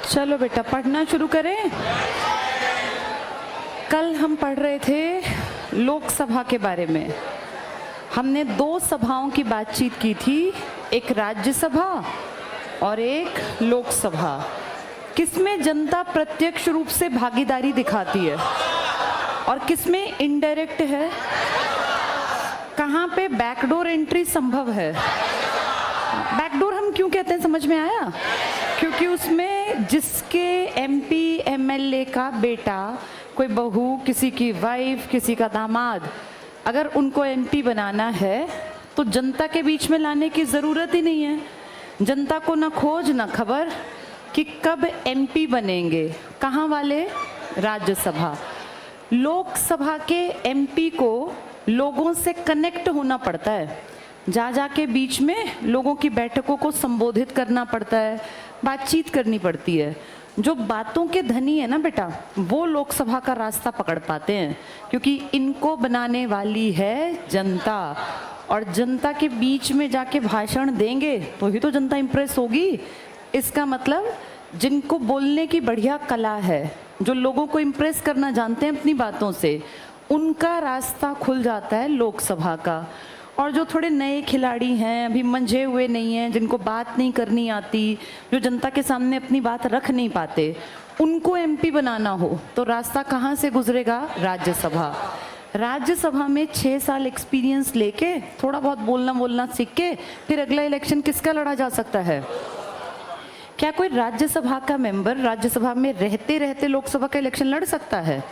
चलो बेटा पढ़ना शुरू करें। कल हम पढ़ रहे थे लोकसभा के बारे में। हमने दो सभाओं की बातचीत की थी, एक राज्यसभा और एक लोकसभा। किसमें जनता प्रत्यक्ष रूप से भागीदारी दिखाती है और किसमें इनडायरेक्ट है, कहाँ पे बैकडोर एंट्री संभव है। बैकडोर हम क्यों कहते हैं समझ में आया? क्योंकि उसमें जिसके एमपी एमएलए का बेटा, कोई बहू, किसी की वाइफ, किसी का दामाद, अगर उनको एमपी बनाना है तो जनता के बीच में लाने की ज़रूरत ही नहीं है। जनता को ना खोज ना खबर कि कब एमपी बनेंगे। कहाँ वाले? राज्यसभा। लोकसभा के एमपी को लोगों से कनेक्ट होना पड़ता है, जा जा के बीच में लोगों की बैठकों को संबोधित करना पड़ता है, बातचीत करनी पड़ती है। जो बातों के धनी है ना बेटा, वो लोकसभा का रास्ता पकड़ पाते हैं, क्योंकि इनको बनाने वाली है जनता। और जनता के बीच में जाके भाषण देंगे तो ही तो जनता इम्प्रेस होगी। इसका मतलब जिनको बोलने की बढ़िया कला है, जो लोगों को इम्प्रेस करना जानते हैं अपनी बातों से, उनका रास्ता खुल जाता है लोकसभा का। और जो थोड़े नए खिलाड़ी हैं, अभी मंझे हुए नहीं हैं, जिनको बात नहीं करनी आती, जो जनता के सामने अपनी बात रख नहीं पाते, उनको एमपी बनाना हो तो रास्ता कहाँ से गुजरेगा? राज्यसभा। राज्यसभा में 6 साल एक्सपीरियंस लेके, थोड़ा बहुत बोलना सीख के, फिर अगला इलेक्शन किसका लड़ा जा सकता है? क्या कोई राज्यसभा का मेंबर राज्यसभा में रहते रहते लोकसभा का इलेक्शन लड़ सकता है?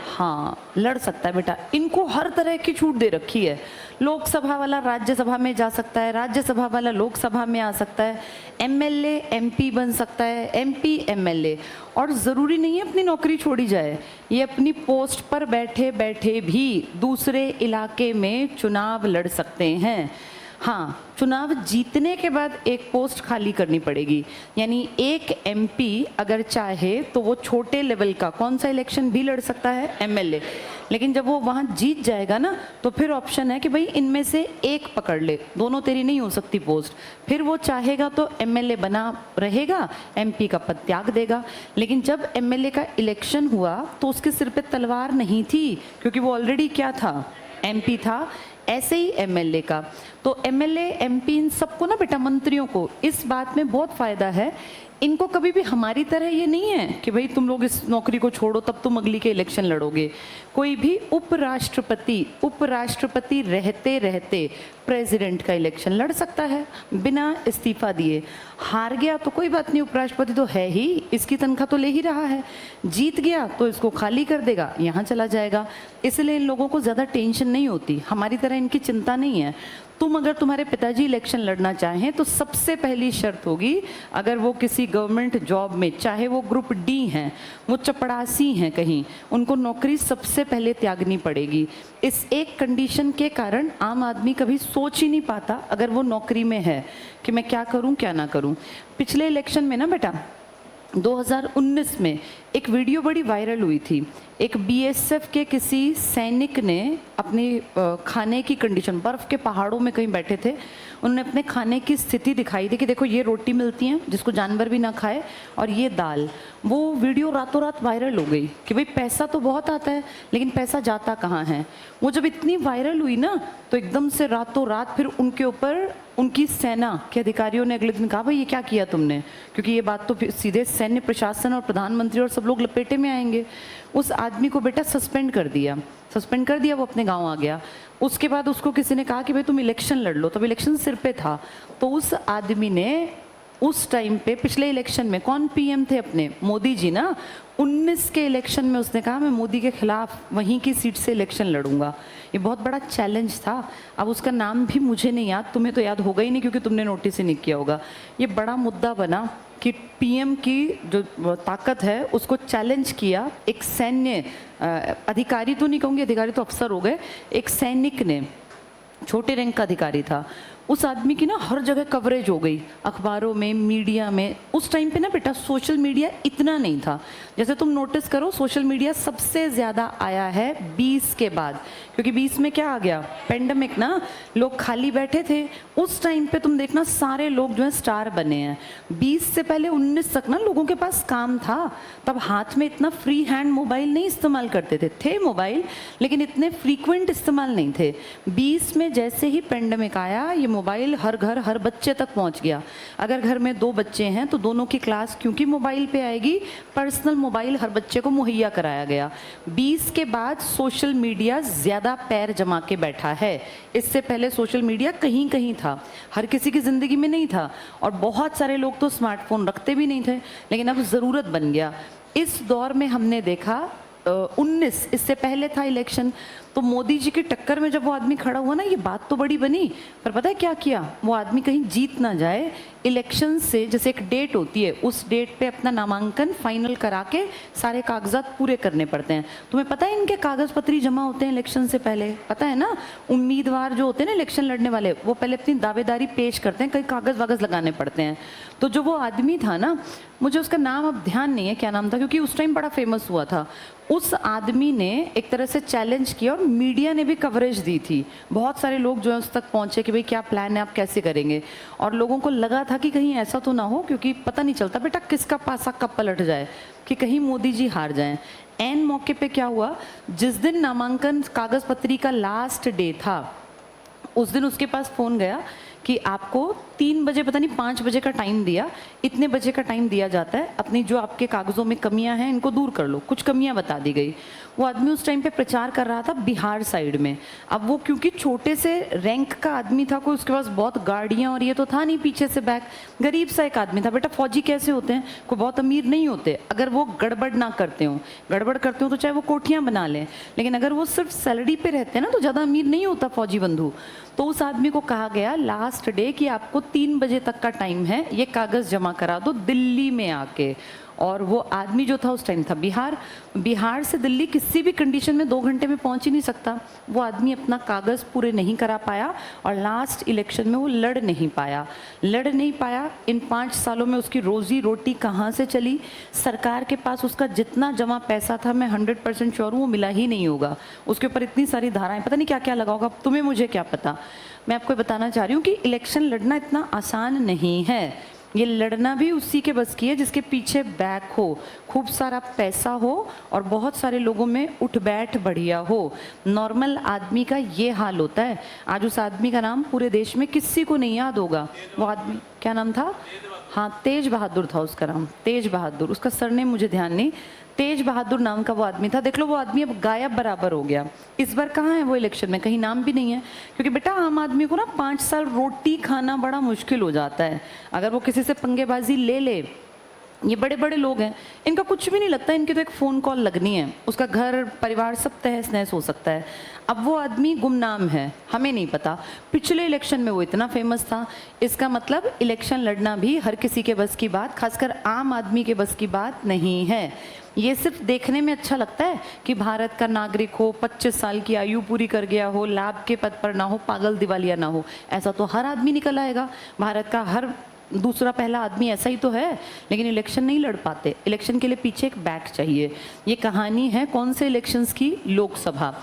हाँ, लड़ सकता है बेटा। इनको हर तरह की छूट दे रखी है। लोकसभा वाला राज्यसभा में जा सकता है, राज्यसभा वाला लोकसभा में आ सकता है, एमएलए एमपी बन सकता है, एमपी एमएलए। और ज़रूरी नहीं है अपनी नौकरी छोड़ी जाए, ये अपनी पोस्ट पर बैठे बैठे भी दूसरे इलाके में चुनाव लड़ सकते हैं। हाँ, चुनाव जीतने के बाद एक पोस्ट खाली करनी पड़ेगी, यानी एक एमपी अगर चाहे तो वो छोटे लेवल का कौन सा इलेक्शन भी लड़ सकता है? एमएलए। लेकिन जब वो वहाँ जीत जाएगा ना, तो फिर ऑप्शन है कि भाई इनमें से एक पकड़ ले, दोनों तेरी नहीं हो सकती पोस्ट। फिर वो चाहेगा तो एमएलए बना रहेगा, एमपी का पद त्याग देगा। लेकिन जब एमएलए का इलेक्शन हुआ तो उसके सिर पे तलवार नहीं थी, क्योंकि वो ऑलरेडी क्या था? एमपी था। ऐसे ही एमएलए का, तो एमएलए एमपी इन सबको ना बेटा, मंत्रियों को इस बात में बहुत फ़ायदा है। इनको कभी भी हमारी तरह ये नहीं है कि भाई तुम लोग इस नौकरी को छोड़ो तब तुम अगली के इलेक्शन लड़ोगे। कोई भी उपराष्ट्रपति रहते रहते प्रेसिडेंट का इलेक्शन लड़ सकता है बिना इस्तीफा दिए। हार गया तो कोई बात नहीं, उपराष्ट्रपति तो है ही, इसकी तनख्वाह तो ले ही रहा है। जीत गया तो इसको खाली कर देगा, यहाँ चला जाएगा। इसलिए इन लोगों को ज़्यादा टेंशन नहीं होती, हमारी तरह इनकी चिंता नहीं है। तुम अगर तुम्हारे पिताजी इलेक्शन लड़ना चाहें तो सबसे पहली शर्त होगी, अगर वो किसी गवर्नमेंट जॉब में, चाहे वो ग्रुप डी हैं, वो चपड़ासी हैं कहीं, उनको नौकरी सबसे पहले त्यागनी पड़ेगी। इस एक कंडीशन के कारण आम आदमी कभी सोच ही नहीं पाता अगर वो नौकरी में है कि मैं क्या करूं क्या ना करूं। पिछले इलेक्शन में ना बेटा 2019 में एक वीडियो बड़ी वायरल हुई थी। एक बीएसएफ के किसी सैनिक ने अपनी खाने की कंडीशन, बर्फ़ के पहाड़ों में कहीं बैठे थे, उन्होंने अपने खाने की स्थिति दिखाई थी कि देखो ये रोटी मिलती है जिसको जानवर भी ना खाए, और ये दाल। वो वीडियो रातों रात वायरल हो गई कि भाई पैसा तो बहुत आता है लेकिन पैसा जाता कहाँ है। वो जब इतनी वायरल हुई ना, तो एकदम से रातों रात फिर उनके ऊपर उनकी सेना के अधिकारियों ने अगले दिन कहा भाई ये क्या किया तुमने, क्योंकि ये बात तो सीधे सैन्य प्रशासन और प्रधानमंत्री और सब लोग लपेटे में आएंगे। उस आदमी को बेटा सस्पेंड कर दिया, वो अपने गांव आ गया। उसके बाद उसको किसी ने कहा कि भाई तुम इलेक्शन लड़ लो, तब इलेक्शन सिर पे था। तो उस आदमी ने उस टाइम पे, पिछले इलेक्शन में कौन पीएम थे अपने? मोदी जी ना। 19 के इलेक्शन में उसने कहा मैं मोदी के खिलाफ वहीं की सीट से इलेक्शन लड़ूंगा। ये बहुत बड़ा चैलेंज था। अब उसका नाम भी मुझे नहीं याद, तुम्हें तो याद होगा ही नहीं क्योंकि तुमने नोटिस ही नहीं किया होगा। ये बड़ा मुद्दा बना कि पीएम की जो ताकत है उसको चैलेंज किया एक सैन्य अधिकारी, तो नहीं कहूँगी अधिकारी, तो अफसर हो गए, एक सैनिक ने, छोटे रैंक का अधिकारी था। उस आदमी की ना हर जगह कवरेज हो गई, अखबारों में, मीडिया में। उस टाइम पे ना बेटा सोशल मीडिया इतना नहीं था। जैसे तुम नोटिस करो, सोशल मीडिया सबसे ज़्यादा आया है 20 के बाद, क्योंकि 20 में क्या आ गया, पेंडेमिक ना, लोग खाली बैठे थे। उस टाइम पे तुम देखना सारे लोग जो है स्टार बने हैं। 20 से पहले 19 तक ना लोगों के पास काम था, तब हाथ में इतना फ्री हैंड मोबाइल नहीं इस्तेमाल करते थे मोबाइल, लेकिन इतने फ्रीक्वेंट इस्तेमाल नहीं थे। 20 में जैसे ही पेंडेमिक आया, ये मोबाइल हर घर हर बच्चे तक पहुंच गया। अगर घर में 2 बच्चे हैं तो दोनों की क्लास क्योंकि मोबाइल पे आएगी, पर्सनल मोबाइल हर बच्चे को मुहैया कराया गया। 20 के बाद सोशल मीडिया ज़्यादा पैर जमा के बैठा है। इससे पहले सोशल मीडिया कहीं कहीं था, हर किसी की ज़िंदगी में नहीं था, और बहुत सारे लोग तो स्मार्टफोन रखते भी नहीं थे, लेकिन अब ज़रूरत बन गया। इस दौर में हमने देखा 19, इससे पहले था इलेक्शन, तो मोदी जी की टक्कर में जब वो आदमी खड़ा हुआ ना, ये बात तो बड़ी बनी, पर पता है क्या किया वो आदमी, कहीं जीत ना जाए, इलेक्शन से जैसे एक डेट होती है, उस डेट पे अपना नामांकन फाइनल करा के सारे कागजात पूरे करने पड़ते हैं। तुम्हें पता है इनके कागज पत्री जमा होते हैं इलेक्शन से पहले, पता है ना? उम्मीदवार जो होते हैं ना इलेक्शन लड़ने वाले, वो पहले अपनी दावेदारी पेश करते हैं, कई कागज वागज लगाने पड़ते हैं। तो जो वो आदमी था ना, मुझे उसका नाम अब ध्यान नहीं है क्या नाम था, क्योंकि उस टाइम बड़ा फेमस हुआ था। उस आदमी ने एक तरह से चैलेंज किया और मीडिया ने भी कवरेज दी थी। बहुत सारे लोग जो है उस तक पहुंचे कि भाई क्या प्लान है, आप कैसे करेंगे, और लोगों को लगा था कि कहीं ऐसा तो ना हो, क्योंकि पता नहीं चलता बेटा किसका पासा कब पलट जाए, कि कहीं मोदी जी हार जाएं। एन मौके पे क्या हुआ, जिस दिन नामांकन कागज पत्री का लास्ट डे था, उस दिन उसके पास फ़ोन गया कि आपको 3 बजे, पता नहीं 5 बजे का टाइम दिया, इतने बजे का टाइम दिया जाता है, अपनी जो आपके कागज़ों में कमियां हैं इनको दूर कर लो। कुछ कमियां बता दी गई। वो आदमी उस टाइम पे प्रचार कर रहा था बिहार साइड में। अब वो क्योंकि छोटे से रैंक का आदमी था, कोई उसके पास बहुत गाड़ियाँ और ये तो था नहीं पीछे से बैक, गरीब सा एक आदमी था। बेटा फौजी कैसे होते हैं, कोई बहुत अमीर नहीं होते। अगर वो गड़बड़ ना करते हो, गड़बड़ करते हो तो चाहे वो कोठियाँ बना लें, लेकिन अगर वो सिर्फ सैलरी पे रहते हैं ना, तो ज़्यादा अमीर नहीं होता फौजी बंधु। तो उस आदमी को कहा गया लास्ट डे कि आपको 3 बजे तक का टाइम है, ये कागज़ जमा करा दो दिल्ली में आके। और वो आदमी जो था उस टाइम था बिहार से दिल्ली किसी भी कंडीशन में 2 घंटे में पहुंच ही नहीं सकता। वो आदमी अपना कागज़ पूरे नहीं करा पाया और लास्ट इलेक्शन में वो लड़ नहीं पाया। इन 5 सालों में उसकी रोज़ी रोटी कहाँ से चली? सरकार के पास उसका जितना जमा पैसा था, मैं 100% श्योर हूँ वो मिला ही नहीं होगा। उसके ऊपर इतनी सारी धाराएं, पता नहीं क्या क्या लगा होगा, तुम्हें मुझे क्या पता। मैं आपको बताना चाह रही हूँ कि इलेक्शन लड़ना इतना आसान नहीं है। ये लड़ना भी उसी के बस की है जिसके पीछे बैक हो, खूब सारा पैसा हो और बहुत सारे लोगों में उठ बैठ बढ़िया हो। नॉर्मल आदमी का ये हाल होता है। आज उस आदमी का नाम पूरे देश में किसी को नहीं याद होगा। वो आदमी क्या नाम था? हाँ, तेज बहादुर था उसका नाम, तेज बहादुर। उसका सरनेम मुझे ध्यान नहीं, तेज बहादुर नाम का वो आदमी था। देख लो वो आदमी अब गायब बराबर हो गया। इस बार कहाँ है वो इलेक्शन में? कहीं नाम भी नहीं है, क्योंकि बेटा आम आदमी को ना 5 साल रोटी खाना बड़ा मुश्किल हो जाता है। अगर वो किसी से पंगेबाजी ले ले, ये बड़े बड़े लोग हैं, इनका कुछ भी नहीं लगता, इनकी तो एक फ़ोन कॉल लगनी है, उसका घर परिवार सब तहस नहस हो सकता है। अब वो आदमी गुमनाम है, हमें नहीं पता। पिछले इलेक्शन में वो इतना फेमस था। इसका मतलब इलेक्शन लड़ना भी हर किसी के बस की बात, खासकर आम आदमी के बस की बात नहीं है। ये सिर्फ देखने में अच्छा लगता है कि भारत का नागरिक हो, 25 साल की आयु पूरी कर गया हो, लाभ के पद पर ना हो, पागल दिवालिया ना हो। ऐसा तो हर आदमी निकल आएगा, भारत का हर दूसरा पहला आदमी ऐसा ही तो है, लेकिन इलेक्शन नहीं लड़ पाते। इलेक्शन के लिए पीछे एक बैक चाहिए। ये कहानी है कौन से इलेक्शंस की? लोकसभा।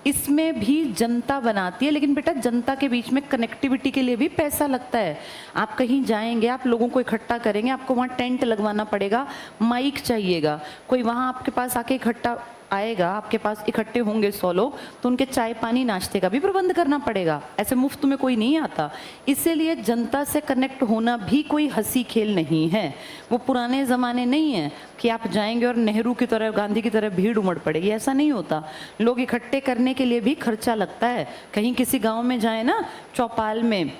इसमें भी जनता बनाती है, लेकिन बेटा जनता के बीच में कनेक्टिविटी के लिए भी पैसा लगता है। आप कहीं जाएंगे, आप लोगों को इकट्ठा करेंगे, आपको वहाँ टेंट लगवाना पड़ेगा, माइक चाहिएगा, कोई वहाँ आपके पास आके इकट्ठा आएगा, आपके पास इकट्ठे होंगे 100 लोग, तो उनके चाय पानी नाश्ते का भी प्रबंध करना पड़ेगा। ऐसे मुफ्त में कोई नहीं आता। इसीलिए जनता से कनेक्ट होना भी कोई हंसी खेल नहीं है। वो पुराने ज़माने नहीं है कि आप जाएंगे और नेहरू की तरह, गांधी की तरह भीड़ उमड़ पड़ेगी, ऐसा नहीं होता। लोग इकट्ठे करने के लिए भी खर्चा लगता है। कहीं किसी गाँव में जाए ना, चौपाल में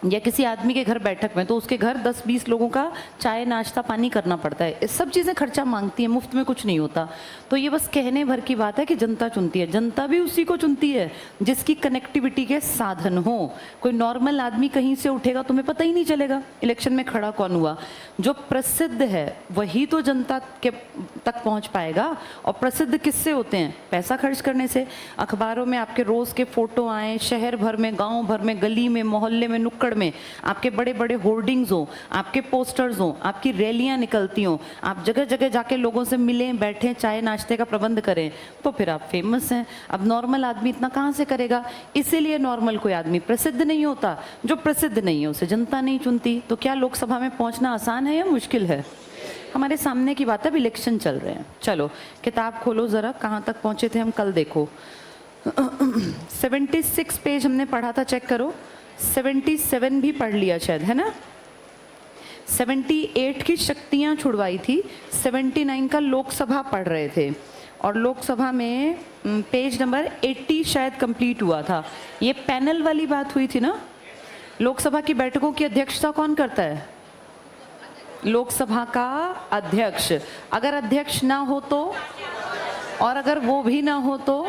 या किसी आदमी के घर बैठक में, तो उसके घर 10-20 लोगों का चाय नाश्ता पानी करना पड़ता है। ये सब चीज़ें खर्चा मांगती हैं, मुफ्त में कुछ नहीं होता। तो ये बस कहने भर की बात है कि जनता चुनती है। जनता भी उसी को चुनती है जिसकी कनेक्टिविटी के साधन हो। कोई नॉर्मल आदमी कहीं से उठेगा, तुम्हें पता ही नहीं चलेगा इलेक्शन में खड़ा कौन हुआ। जो प्रसिद्ध है वही तो जनता के तक पहुंच पाएगा। और प्रसिद्ध किससे होते हैं? पैसा खर्च करने से। अखबारों में आपके रोज़ के फोटो आए, शहर भर में, गाँव भर में, गली में, मोहल्ले में, नुक्कड़ में आपके बड़े बड़े होर्डिंग्स हो, आपके पोस्टर्स हो, आपकी रैलियां निकलती हो, आप जगह जगह जाके लोगों से मिलें, बैठें, चाय नाश्ते का प्रबंध करें, तो फिर आप फेमस हैं। अब नॉर्मल आदमी इतना कहाँ से करेगा? इसीलिए नॉर्मल कोई आदमी प्रसिद्ध नहीं होता। जो प्रसिद्ध नहीं है उसे जनता नहीं चुनती। तो क्या लोकसभा में पहुंचना आसान है या मुश्किल है? हमारे सामने की बात है, अब इलेक्शन चल रहे हैं। चलो किताब खोलो ज़रा, कहाँ तक पहुंचे थे हम कल देखो। 76 पेज हमने पढ़ा था, चेक करो। 77 भी पढ़ लिया शायद, है ना? 78 की शक्तियाँ छुड़वाई थी, 79 का लोकसभा पढ़ रहे थे। और लोकसभा में पेज नंबर 80 शायद कंप्लीट हुआ था। ये पैनल वाली बात हुई थी ना। लोकसभा की बैठकों की अध्यक्षता कौन करता है? लोकसभा का अध्यक्ष। अगर अध्यक्ष ना हो तो, और अगर वो भी ना हो तो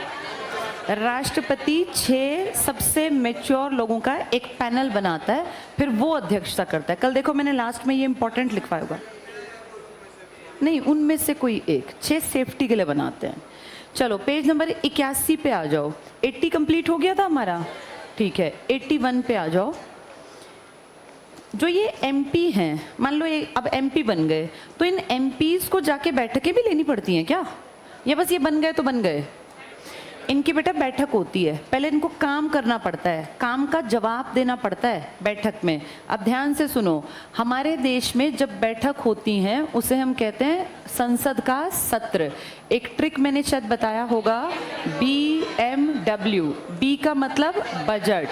राष्ट्रपति 6 सबसे मैच्योर लोगों का एक पैनल बनाता है, फिर वो अध्यक्षता करता है। कल देखो मैंने लास्ट में ये इंपॉर्टेंट लिखवाया होगा, नहीं उनमें से कोई एक, 6 सेफ्टी के लिए बनाते हैं। चलो पेज नंबर 81 पे आ जाओ। 80 कंप्लीट हो गया था हमारा, ठीक है। 81 पे आ जाओ। जो ये एमपी हैं, मान लो ये अब एमपी बन गए, तो इन एमपीज को जाके बैठकें भी लेनी पड़ती हैं क्या? या बस ये बन गए तो बन गए? इनकी बेटा बैठक होती है, पहले इनको काम करना पड़ता है, काम का जवाब देना पड़ता है बैठक में। अब ध्यान से सुनो, हमारे देश में जब बैठक होती हैं उसे हम कहते हैं संसद का सत्र। एक ट्रिक मैंने शायद बताया होगा, BMW। बी का मतलब बजट।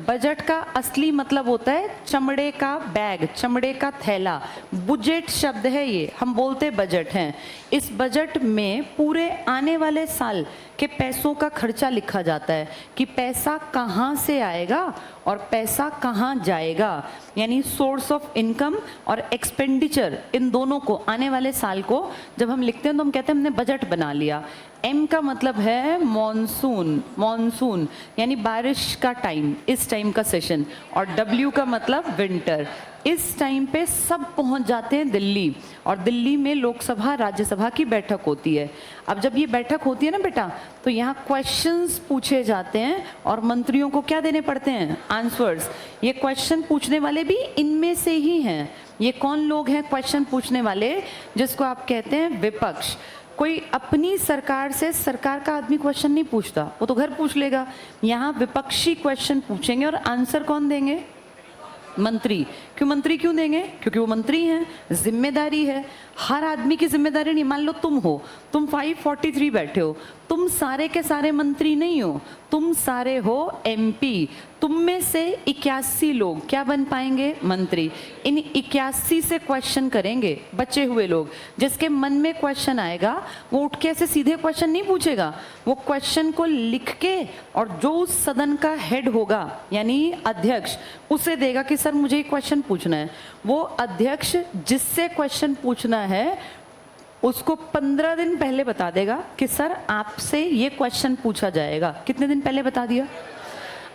बजट का असली मतलब होता है चमड़े का बैग, चमड़े का थैला। बुजेट शब्द है ये, हम बोलते बजट हैं। इस बजट में पूरे आने वाले साल के पैसों का खर्चा लिखा जाता है कि पैसा कहाँ से आएगा और पैसा कहाँ जाएगा। यानी सोर्स ऑफ इनकम और एक्सपेंडिचर, इन दोनों को आने वाले साल को जब हम लिखते हैं तो हम कहते हैं हमने बजट बना लिया। एम का मतलब है मॉनसून, मॉनसून यानी बारिश का टाइम, इस टाइम का सेशन। और डब्ल्यू का मतलब विंटर। इस टाइम पे सब पहुंच जाते हैं दिल्ली, और दिल्ली में लोकसभा राज्यसभा की बैठक होती है। अब जब ये बैठक होती है ना बेटा, तो यहाँ क्वेश्चंस पूछे जाते हैं और मंत्रियों को क्या देने पड़ते हैं? आंसर्स। ये क्वेश्चन पूछने वाले भी इनमें से ही हैं। ये कौन लोग हैं क्वेश्चन पूछने वाले? जिसको आप कहते हैं विपक्ष। कोई अपनी सरकार से सरकार का आदमी क्वेश्चन नहीं पूछता, वो तो घर पूछ लेगा। यहाँ विपक्षी क्वेश्चन पूछेंगे और आंसर कौन देंगे? मंत्री। क्यों मंत्री क्यों देंगे? क्योंकि वो मंत्री हैं, जिम्मेदारी है। हर आदमी की जिम्मेदारी नहीं। मान लो तुम हो, तुम 543 बैठे हो, तुम सारे के सारे मंत्री नहीं हो, तुम सारे हो एमपी। तुम में से 81 लोग क्या बन पाएंगे? मंत्री। इन 81 से क्वेश्चन करेंगे बचे हुए लोग। जिसके मन में क्वेश्चन आएगा वो उठ के ऐसे सीधे क्वेश्चन नहीं पूछेगा, वो क्वेश्चन को लिख के और जो उस सदन का हेड होगा यानी अध्यक्ष उसे देगा कि सर मुझे क्वेश्चन पूछना है। वो अध्यक्ष जिससे क्वेश्चन पूछना है उसको 15 दिन पहले बता देगा कि सर आपसे ये क्वेश्चन पूछा जाएगा। कितने दिन पहले बता दिया?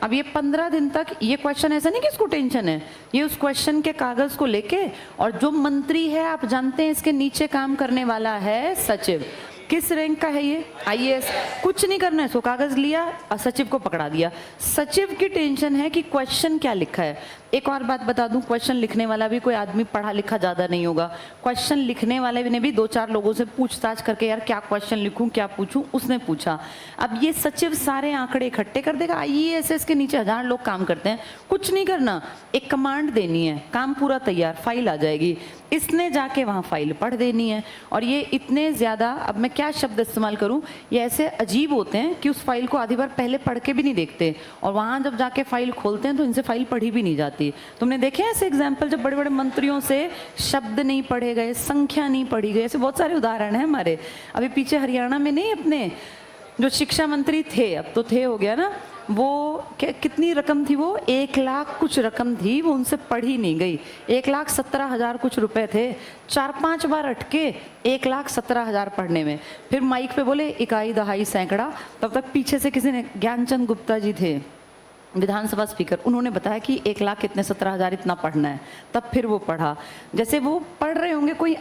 अब ये 15 दिन तक ये क्वेश्चन, ऐसा नहीं कि इसको टेंशन है, ये उस क्वेश्चन के कागज को लेके, और जो मंत्री है आप जानते हैं इसके नीचे काम करने वाला है सचिव। किस रैंक का है ये? IAS। कुछ नहीं करना है, सो कागज लिया, सचिव को पकड़ा दिया। सचिव की टेंशन है कि क्वेश्चन क्या लिखा है। एक और बात बता दूं, क्वेश्चन लिखने वाला भी कोई आदमी पढ़ा लिखा ज़्यादा नहीं होगा। क्वेश्चन लिखने वाले ने भी 2-4 लोगों से पूछताछ करके यार क्या क्वेश्चन लिखूं, क्या पूछूं, उसने पूछा। अब ये सचिव सारे आंकड़े इकट्ठे कर देगा। IAS के नीचे 1000 लोग काम करते हैं, कुछ नहीं करना, एक कमांड देनी है, काम पूरा तैयार, फाइल आ जाएगी। इसने जाके वहाँ फाइल पढ़ देनी है। और ये इतने ज़्यादा, अब मैं क्या शब्द इस्तेमाल करूँ, ये ऐसे अजीब होते हैं कि उस फाइल को आधी बार पहले पढ़ के भी नहीं देखते, और वहाँ जब जाके फाइल खोलते हैं तो इनसे फाइल पढ़ी भी नहीं जाती। तुमने देखे ऐसे एग्जाम्पल जब बड़े बड़े मंत्रियों से शब्द नहीं पढ़े गए, संख्या नहीं पढ़ी गई, ऐसे बहुत सारे उदाहरण हैं हमारे। अभी पीछे हरियाणा में नहीं, अपने जो शिक्षा मंत्री थे, अब तो थे हो गया ना, वो कितनी रकम थी, वो 1 लाख कुछ रकम थी, वो उनसे पढ़ी नहीं गई। 1,17,000 कुछ रुपए थे, 4-5 बार अटके 1,17,000 पढ़ने में। फिर माइक पे बोले इकाई दहाई सैकड़ा, तब तक पीछे से किसी ने, ज्ञानचंद गुप्ता जी थे विधानसभा स्पीकर, उन्होंने बताया कि 1,00,000 कितने 17,000 इतना पढ़ना है। तब फिर वो पढ़ा। जैसे वो पढ़ रहे होंगे कोई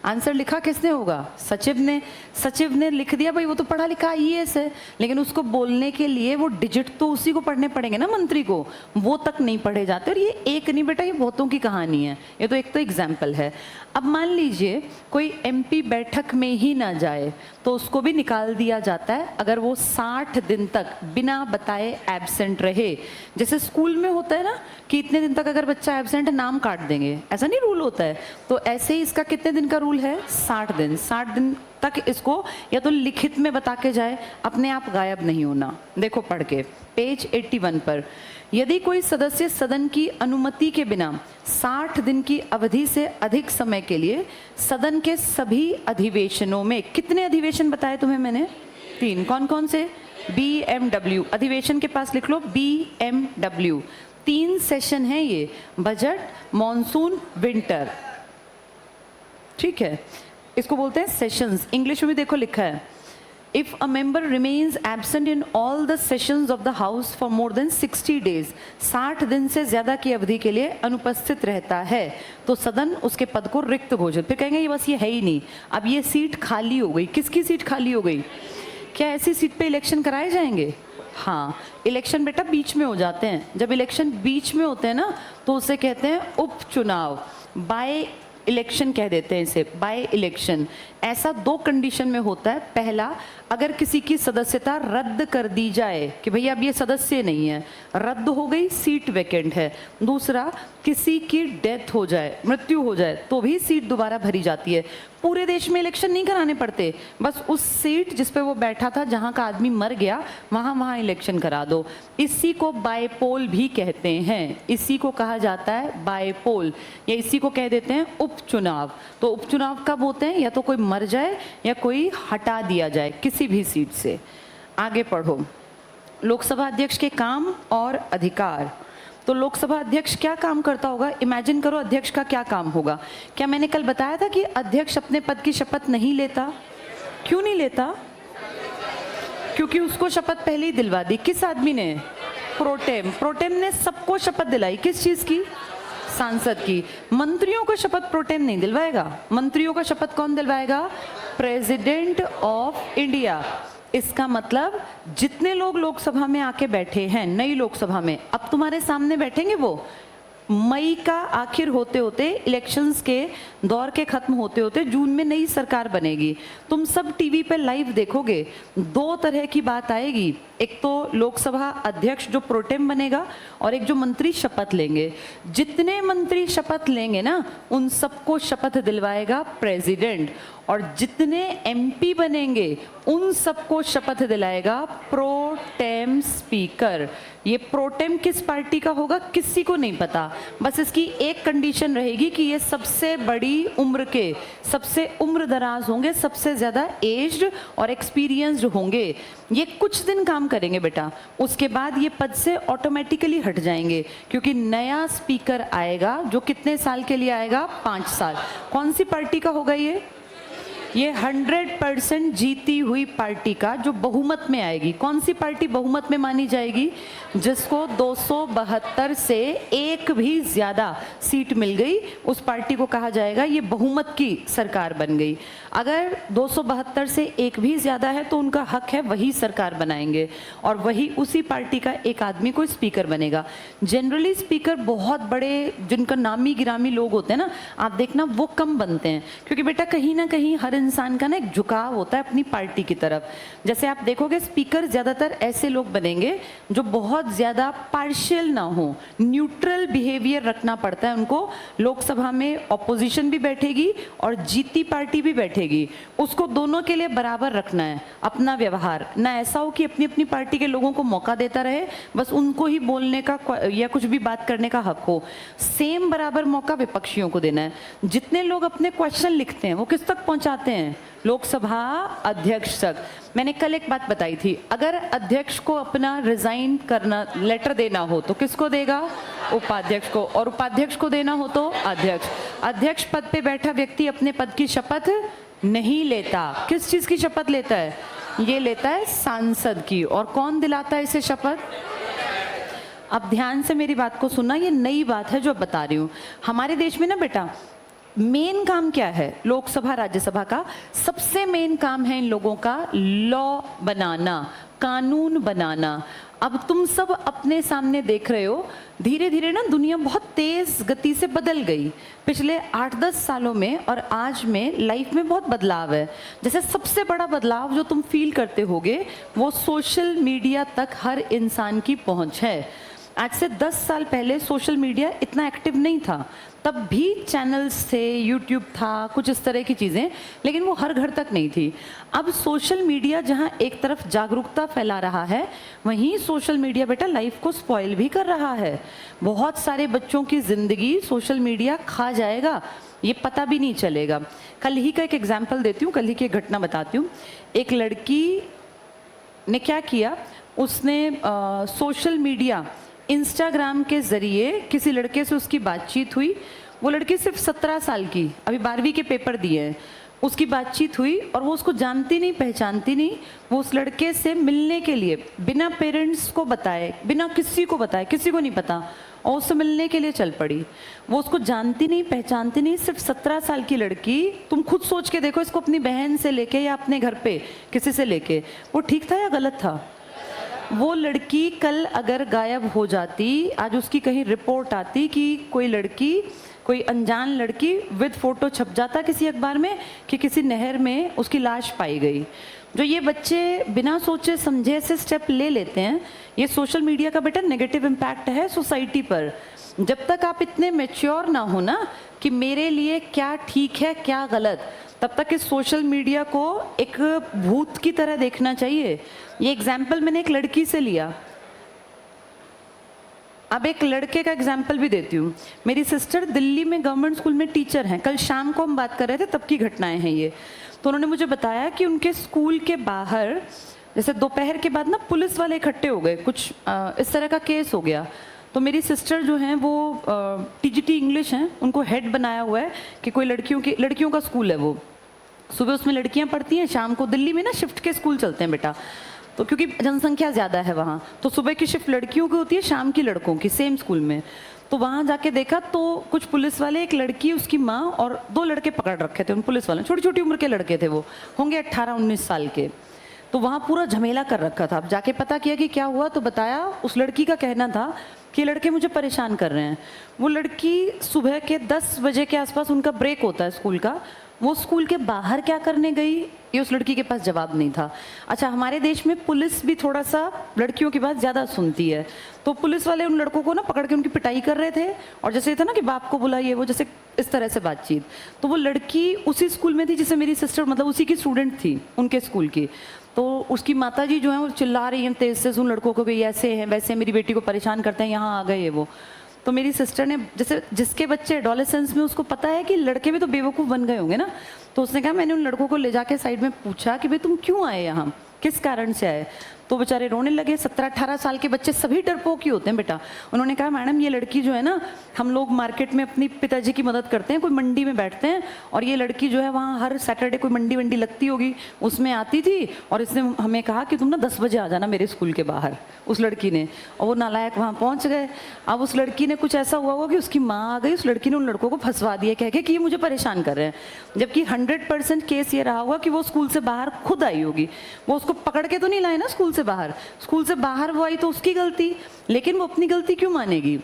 आंसर लिखा किसने होगा, सचिव ने लिख दिया, भाई वो तो पढ़ा लिखा IAS है, लेकिन उसको बोलने के लिए वो डिजिट तो उसी को पढ़ने पड़ेंगे ना, मंत्री को, वो तक नहीं पढ़े जाते। और ये एक नहीं बेटा, ये बहुतों की कहानी है, ये तो एक तो एग्जाम्पल है। अब मान लीजिए कोई MP बैठक में ही ना जाए तो उसको भी निकाल दिया जाता है अगर वो 60 दिन तक बिना बताए एब्सेंट रहे। जैसे स्कूल में होता है ना कि इतने दिन तक अगर बच्चा एब्सेंट है नाम काट देंगे, ऐसा नहीं रूल होता है, तो ऐसे ही इसका कितने दिन का रूल है, 60 दिन। 60 दिन तक इसको या तो लिखित में बता के जाए, अपने आप गायब नहीं होना। देखो पढ़ के पेज 81 पर, यदि कोई सदस्य सदन की अनुमति के बिना 60 दिन की अवधि से अधिक समय के लिए सदन के सभी अधिवेशनों में, कितने अधिवेशन बताए तुम्हें मैंने, 3, कौन कौन से, BMW, अधिवेशन के पास लिख लो BMW, 3 सेशन है ये, बजट, मॉनसून, विंटर, ठीक है, इसको बोलते हैं सेशंस। इंग्लिश में भी देखो लिखा है, if a member remains absent in all the sessions of the house for more than 60 days, 60 दिन से ज्यादा की अवधि के लिए अनुपस्थित रहता है तो सदन उसके पद को रिक्त घोषित। फिर कहेंगे ये बस ये है ही नहीं, अब ये सीट खाली हो गई। किसकी सीट खाली हो गई? क्या ऐसी सीट पे इलेक्शन कराए जाएंगे? हाँ, इलेक्शन बेटा बीच में हो जाते हैं। जब इलेक्शन बीच में होते हैं ना तो उसे कहते हैं उपचुनाव, बाय इलेक्शन कह देते हैं इसे, बाय इलेक्शन। ऐसा 2 कंडीशन में होता है। पहला, अगर किसी की सदस्यता रद्द कर दी जाए कि भैया अब ये सदस्य नहीं है, रद्द हो गई, सीट वैकेंट है। दूसरा, किसी की डेथ हो जाए, मृत्यु हो जाए, तो भी सीट दोबारा भरी जाती है। पूरे देश में इलेक्शन नहीं कराने पड़ते, बस उस सीट जिस पे वो बैठा था, जहां का आदमी मर गया, वहां इलेक्शन करा दो। इसी को बायपोल भी कहते हैं, इसी को कहा जाता है बायपोल, या इसी को कह देते हैं उपचुनाव। तो उपचुनाव कब होते हैं? या तो कोई मर जाए या कोई हटा दिया जाए किसी भी सीट से। आगे पढ़ो, लोकसभा अध्यक्ष के काम और अधिकार। तो लोकसभा अध्यक्ष क्या काम करता होगा? इमेजिन करो अध्यक्ष का क्या काम होगा। क्या मैंने कल बताया था कि अध्यक्ष अपने पद की शपथ नहीं लेता? क्यों नहीं लेता? क्योंकि उसको शपथ पहले ही दिलवा दी। किस आदमी ने? प्रोटेम ने सबको शपथ दिलाई। किस चीज की? सांसद की। मंत्रियों को शपथ प्रोटेम नहीं दिलवाएगा, मंत्रियों का शपथ कौन दिलवाएगा? President of India. इसका मतलब जितने लोग लोकसभा में आके बैठे हैं, नई लोकसभा में, अब तुम्हारे सामने बैठेंगे वो, मई का आखिर होते होते, इलेक्शंस के दौर के खत्म होते होते जून में नई सरकार बनेगी। तुम सब टीवी पे लाइव देखोगे, 2 तरह की बात आएगी। एक तो लोकसभा अध्यक्ष जो प्रोटेम बनेगा, और एक जो मंत्री शपथ लेंगे। जितने मंत्री शपथ लेंगे ना, उन सबको शपथ दिलवाएगा प्रेसिडेंट, और जितने MP बनेंगे उन सबको शपथ दिलाएगा प्रोटेम स्पीकर। ये प्रोटेम किस पार्टी का होगा किसी को नहीं पता, बस इसकी एक कंडीशन रहेगी कि ये सबसे बड़ी उम्र के, सबसे उम्र दराज होंगे, सबसे ज्यादा एज्ड और एक्सपीरियंस्ड होंगे। ये कुछ दिन काम करेंगे बेटा, उसके बाद ये पद से ऑटोमेटिकली हट जाएंगे, क्योंकि नया स्पीकर आएगा जो कितने साल के लिए आएगा? 5 साल। कौन सी पार्टी का होगा ये 100% जीती हुई पार्टी का, जो बहुमत में आएगी। कौन सी पार्टी बहुमत में मानी जाएगी? जिसको 272 से एक भी ज्यादा सीट मिल गई, उस पार्टी को कहा जाएगा ये बहुमत की सरकार बन गई। अगर 272 से एक भी ज्यादा है तो उनका हक है, वही सरकार बनाएंगे, और वही उसी पार्टी का एक आदमी को स्पीकर बनेगा। जनरली स्पीकर बहुत बड़े, जिनका नामी गिरामी लोग होते हैं ना, आप देखना वो कम बनते हैं, क्योंकि बेटा कहीं ना कहीं हर इंसान का ना एक झुकाव होता है अपनी पार्टी की तरफ। जैसे आप देखोगे स्पीकर ज्यादातर ऐसे लोग बनेंगे जो बहुत ज्यादा पार्शियल ना हो, न्यूट्रल बिहेवियर रखना पड़ता है उनको। लोकसभा में ऑपोजिशन भी बैठेगी और जीती पार्टी भी बैठेगी, उसको दोनों के लिए बराबर रखना है अपना व्यवहार। ना ऐसा हो कि अपनी अपनी पार्टी के लोगों को मौका देता रहे, बस उनको ही बोलने का या कुछ भी बात करने का हक हो। सेम बराबर मौका विपक्षियों को देना है। जितने लोग अपने क्वेश्चन लिखते हैं वो किस तक पहुंचाते हैं? जाते हैं? लोकसभा अध्यक्ष तक। मैंने कल एक बात बताई थी, अगर अध्यक्ष को अपना रिजाइन करना लेटर देना हो तो किसको देगा? उपाध्यक्ष को, और उपाध्यक्ष को देना हो तो अध्यक्ष। अध्यक्ष पद पे बैठा व्यक्ति अपने पद की शपथ नहीं लेता। किस चीज की शपथ लेता है? ये लेता है सांसद की। और कौन दिलाता है इसे शपथ? अब ध्यान से मेरी बात को सुनना, ये नई बात है जो बता रही हूँ। हमारे देश में ना बेटा मेन काम क्या है? लोकसभा राज्यसभा का सबसे मेन काम है इन लोगों का लॉ बनाना, कानून बनाना। अब तुम सब अपने सामने देख रहे हो, धीरे धीरे ना दुनिया बहुत तेज गति से बदल गई पिछले 8-10 सालों में, और आज में लाइफ में बहुत बदलाव है। जैसे सबसे बड़ा बदलाव जो तुम फील करते होगे वो सोशल मीडिया तक हर इंसान की पहुंच है। आज से 10 साल पहले सोशल मीडिया इतना एक्टिव नहीं था, तब भी चैनल्स थे, यूट्यूब था, कुछ इस तरह की चीज़ें, लेकिन वो हर घर तक नहीं थी। अब सोशल मीडिया जहाँ एक तरफ जागरूकता फैला रहा है, वहीं सोशल मीडिया बेटा लाइफ को स्पॉइल भी कर रहा है। बहुत सारे बच्चों की ज़िंदगी सोशल मीडिया खा जाएगा, ये पता भी नहीं चलेगा। कल ही का एक एग्जाम्पल देती हूँ, कल ही की एक घटना बताती हूँ। एक लड़की ने क्या किया, उसने सोशल मीडिया इंस्टाग्राम के ज़रिए किसी लड़के से उसकी बातचीत हुई। वो लड़की सिर्फ 17 साल की, अभी 12वीं के पेपर दिए हैं। उसकी बातचीत हुई और वो उसको जानती नहीं, पहचानती नहीं। वो उस लड़के से मिलने के लिए बिना पेरेंट्स को बताए, बिना किसी को बताए, किसी को नहीं पता, और उससे मिलने के लिए चल पड़ी। वो उसको जानती नहीं, पहचानती नहीं, सिर्फ 17 साल की लड़की। तुम खुद सोच के देखो, इसको अपनी बहन से लेके या अपने घर पे किसी से लेके, वो ठीक था या गलत था? वो लड़की कल अगर गायब हो जाती, आज उसकी कहीं रिपोर्ट आती कि कोई लड़की, कोई अनजान लड़की विद फोटो छप जाता किसी अखबार में कि किसी नहर में उसकी लाश पाई गई। जो ये बच्चे बिना सोचे समझे ऐसे स्टेप ले लेते हैं, ये सोशल मीडिया का बेटा नेगेटिव इम्पैक्ट है सोसाइटी पर। जब तक आप इतने मैच्योर ना हो ना कि मेरे लिए क्या ठीक है क्या गलत, तब तक इस सोशल मीडिया को एक भूत की तरह देखना चाहिए। ये एग्जाम्पल मैंने एक लड़की से लिया, अब एक लड़के का एग्जाम्पल भी देती हूँ। मेरी सिस्टर दिल्ली में गवर्नमेंट स्कूल में टीचर हैं। कल शाम को हम बात कर रहे थे, तब की घटनाएं हैं ये। तो उन्होंने मुझे बताया कि उनके स्कूल के बाहर जैसे दोपहर के बाद ना पुलिस वाले इकट्ठे हो गए, कुछ इस तरह का केस हो गया। तो मेरी सिस्टर जो हैं वो टीजीटी इंग्लिश हैं, उनको हेड बनाया हुआ है कि कोई लड़कियों का स्कूल है। वो सुबह उसमें लड़कियां पढ़ती हैं, शाम को दिल्ली में ना शिफ्ट के स्कूल चलते हैं बेटा, तो क्योंकि जनसंख्या ज़्यादा है वहाँ, तो सुबह की शिफ्ट लड़कियों की होती है, शाम की लड़कों की, सेम स्कूल में। तो वहाँ जाके देखा तो कुछ पुलिस वाले, एक लड़की, उसकी माँ और 2 लड़के पकड़ रखे थे उन पुलिस वालों ने। छोटी छोटी उम्र के लड़के थे, वो होंगे 18-19 साल के। तो वहाँ पूरा झमेला कर रखा था। अब जाके पता किया कि क्या हुआ, तो बताया उस लड़की का कहना था कि लड़के मुझे परेशान कर रहे हैं। वो लड़की सुबह के 10 बजे के आसपास, उनका ब्रेक होता है स्कूल का, वो स्कूल के बाहर क्या करने गई, ये उस लड़की के पास जवाब नहीं था। अच्छा, हमारे देश में पुलिस भी थोड़ा सा लड़कियों की बात ज़्यादा सुनती है, तो पुलिस वाले उन लड़कों को ना पकड़ के उनकी पिटाई कर रहे थे। और जैसे था ना कि बाप को बुलाइए, वो जैसे इस तरह से बातचीत। तो वो लड़की उसी स्कूल में थी जिसे मेरी सिस्टर, मतलब उसी की स्टूडेंट थी उनके स्कूल की। तो उसकी माताजी जो है वो चिल्ला रही हैं तेज से उन लड़कों को कि ऐसे हैं वैसे, मेरी बेटी को परेशान करते हैं, यहाँ आ गए ये वो। तो मेरी सिस्टर ने, जैसे जिसके बच्चे एडोलेसेंस में, उसको पता है कि लड़के भी तो बेवकूफ़ बन गए होंगे ना, तो उसने कहा, मैंने उन लड़कों को ले जाके साइड में पूछा कि भाई तुम क्यों आए यहाँ, किस कारण से आए। तो बेचारे रोने लगे। 17-18 साल के बच्चे सभी डरपोक ही होते हैं बेटा। उन्होंने कहा, मैडम ये लड़की जो है ना, हम लोग मार्केट में अपनी पिताजी की मदद करते हैं, कोई मंडी में बैठते हैं, और ये लड़की जो है वहाँ हर सैटरडे कोई मंडी वंडी लगती होगी, उसमें आती थी, और इसने हमें कहा कि तुम ना 10 बजे आ जाना मेरे स्कूल के बाहर, उस लड़की ने। और वो नालायक वहाँ पहुँच गए। अब उस लड़की ने, कुछ ऐसा हुआ होगा कि उसकी माँ आ गई, उस लड़की ने उन लड़कों को फंसवा दिया कह के कि ये मुझे परेशान कर रहे हैं, जबकि 100% केस ये रहा होगा कि वो स्कूल से बाहर खुद आई होगी। वो उसको पकड़ के तो नहीं लाए ना स्कूल से बाहर, स्कूल से बाहर वो आई तो उसकी गलती, लेकिन वो अपनी गलती क्यों मानेगी।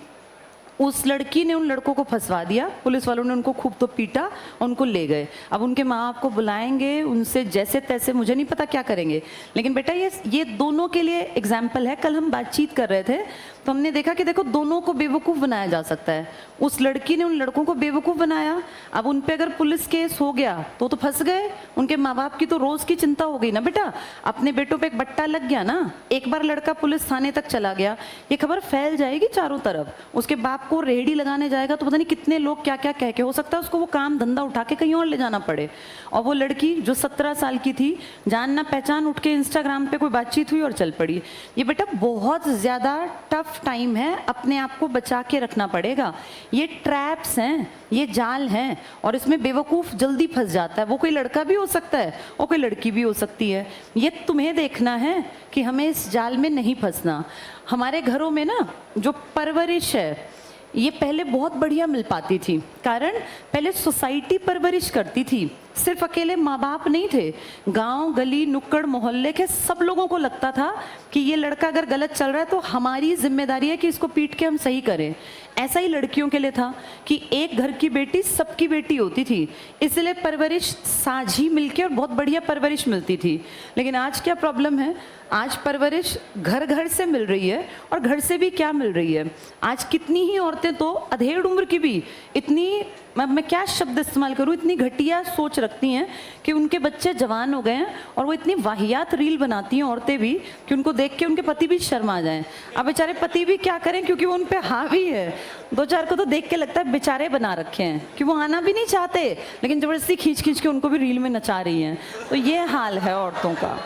उस लड़की ने उन लड़कों को फंसवा दिया, पुलिस वालों ने उनको खूब तो पीटा और उनको ले गए। अब उनके माँ बाप को बुलाएंगे, उनसे जैसे तैसे, मुझे नहीं पता क्या करेंगे, लेकिन बेटा ये दोनों के लिए एग्जाम्पल है। कल हम बातचीत कर रहे थे तो हमने देखा कि देखो दोनों को बेवकूफ़ बनाया जा सकता है। उस लड़की ने उन लड़कों को बेवकूफ़ बनाया, अब उन पे अगर पुलिस केस हो गया तो फंस गए। उनके माँ बाप की तो रोज़ की चिंता हो गई ना बेटा, अपने बेटों पे एक बट्टा लग गया ना, एक बार लड़का पुलिस थाने तक चला गया, ये खबर फैल जाएगी चारों तरफ, उसके बाप आपको रेहड़ी लगाने जाएगा तो पता नहीं कितने लोग क्या क्या कह के, हो सकता है उसको वो काम धंधा उठा के कहीं और ले जाना पड़े। और वो लड़की जो 17 साल की थी, जान ना पहचान, उठ के इंस्टाग्राम पे कोई बातचीत हुई और चल पड़ी। ये बेटा बहुत ज़्यादा टफ टाइम है, अपने आप को बचा के रखना पड़ेगा। ये ट्रैप्स हैं, ये जाल हैं, और इसमें बेवकूफ़ जल्दी फंस जाता है। वो कोई लड़का भी हो सकता है और कोई लड़की भी हो सकती है। ये तुम्हें देखना है कि हमें इस जाल में नहीं फंसना। हमारे घरों में ना जो परवरिश है ये पहले बहुत बढ़िया मिल पाती थी, कारण पहले सोसाइटी परवरिश करती थी, सिर्फ अकेले माँ बाप नहीं थे, गांव गली नुक्कड़ मोहल्ले के सब लोगों को लगता था कि ये लड़का अगर गलत चल रहा है तो हमारी जिम्मेदारी है कि इसको पीट के हम सही करें। ऐसा ही लड़कियों के लिए था कि एक घर की बेटी सबकी बेटी होती थी, इसलिए परवरिश साझी मिलके और बहुत बढ़िया परवरिश मिलती थी। लेकिन आज क्या प्रॉब्लम है, आज परवरिश घर घर से मिल रही है, और घर से भी क्या मिल रही है, आज कितनी ही औरतें तो अधेड़ उम्र की भी इतनी, मैं क्या शब्द इस्तेमाल करूं, इतनी घटिया सोच रखती हैं कि उनके बच्चे जवान हो गए हैं, और वो इतनी वाहियात रील बनाती हैं औरतें भी कि उनको देख के उनके पति भी शर्मा जाएं। अब बेचारे पति भी क्या करें, क्योंकि वो उन पे हावी है। दो चार को तो देख के लगता है बेचारे बना रखे हैं कि वो आना भी नहीं चाहते, लेकिन जबरदस्ती खींच खींच के उनको भी रील में नचा रही हैं। तो ये हाल है औरतों का।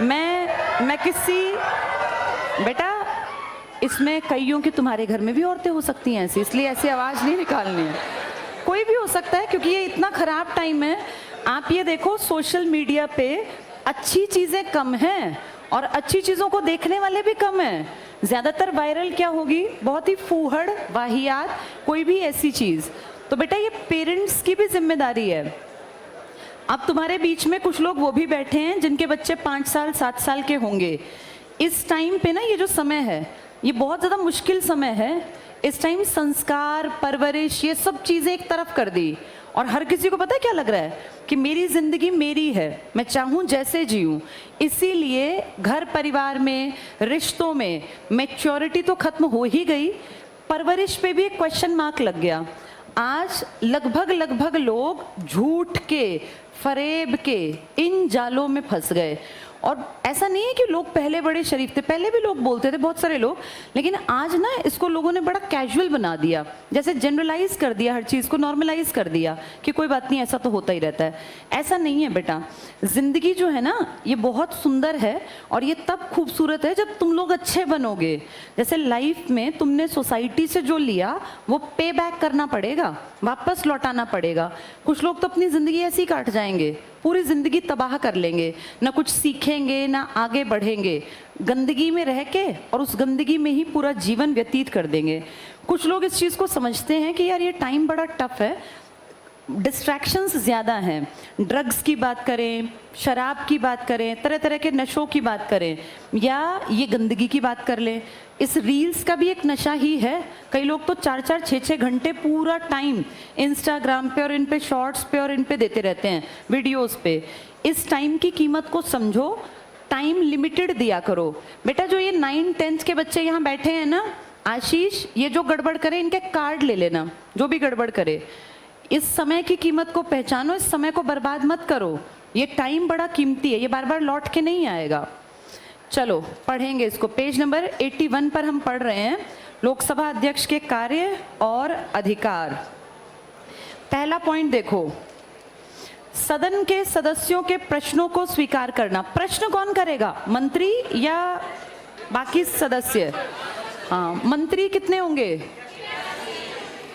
मैं किसी, बेटा इसमें कईयों की तुम्हारे घर में भी औरतें हो सकती हैं ऐसी, इसलिए ऐसी आवाज़ नहीं निकालनी है। कोई भी हो सकता है, क्योंकि ये इतना ख़राब टाइम है। आप ये देखो, सोशल मीडिया पे अच्छी चीज़ें कम हैं और अच्छी चीज़ों को देखने वाले भी कम हैं। ज़्यादातर वायरल क्या होगी, बहुत ही फूहड़ वाहियात कोई भी ऐसी चीज़। तो बेटा ये पेरेंट्स की भी जिम्मेदारी है। अब तुम्हारे बीच में कुछ लोग वो भी बैठे हैं जिनके बच्चे 5 साल 7 साल के होंगे। इस टाइम पे ना ये जो समय है ये बहुत ज़्यादा मुश्किल समय है। इस टाइम संस्कार, परवरिश, ये सब चीज़ें एक तरफ कर दी, और हर किसी को पता है क्या लग रहा है कि मेरी ज़िंदगी मेरी है, मैं चाहूँ जैसे जीऊँ। इसीलिए घर परिवार में, रिश्तों में मैच्योरिटी तो खत्म हो ही गई, परवरिश पे भी एक क्वेश्चन मार्क लग गया। आज लगभग लोग झूठ के, फरेब के इन जालों में फंस गए। और ऐसा नहीं है कि लोग पहले बड़े शरीफ थे, पहले भी लोग बोलते थे बहुत सारे लोग, लेकिन आज ना इसको लोगों ने बड़ा कैजुअल बना दिया, जैसे जनरलाइज कर दिया, हर चीज़ को नॉर्मलाइज कर दिया कि कोई बात नहीं, ऐसा तो होता ही रहता है। ऐसा नहीं है बेटा, ज़िंदगी जो है ना ये बहुत सुंदर है, और ये तब खूबसूरत है जब तुम लोग अच्छे बनोगे। जैसे लाइफ में तुमने सोसाइटी से जो लिया वो पे बैक करना पड़ेगा, वापस लौटाना पड़ेगा। कुछ लोग तो अपनी ज़िंदगी ऐसी काट जाएंगे, पूरी ज़िंदगी तबाह कर लेंगे, ना कुछ सीखेंगे ना आगे बढ़ेंगे, गंदगी में रह के और उस गंदगी में ही पूरा जीवन व्यतीत कर देंगे। कुछ लोग इस चीज़ को समझते हैं कि यार ये टाइम बड़ा टफ है, डिस्ट्रैक्शंस ज़्यादा हैं, ड्रग्स की बात करें, शराब की बात करें, तरह तरह के नशों की बात करें, या ये गंदगी की बात कर लें। इस रील्स का भी एक नशा ही है। कई लोग तो 4-4, 6-6 घंटे पूरा टाइम इंस्टाग्राम पे और इन पे शॉर्ट्स पे और इन पे देते रहते हैं, वीडियोस पे। इस टाइम की कीमत को समझो, टाइम लिमिटेड दिया करो। बेटा जो ये 9th-10th के बच्चे यहाँ बैठे हैं ना, आशीष, ये जो गड़बड़ करे इनके कार्ड ले लेना, जो भी गड़बड़ करे। इस समय की कीमत को पहचानो, इस समय को बर्बाद मत करो। ये टाइम बड़ा कीमती है, ये बार बार लौट के नहीं आएगा। चलो पढ़ेंगे इसको। पेज नंबर 81 पर हम पढ़ रहे हैं, लोकसभा अध्यक्ष के कार्य और अधिकार। पहला पॉइंट देखो, सदन के सदस्यों के प्रश्नों को स्वीकार करना। प्रश्न कौन करेगा, मंत्री या बाकी सदस्य? हाँ, मंत्री कितने होंगे?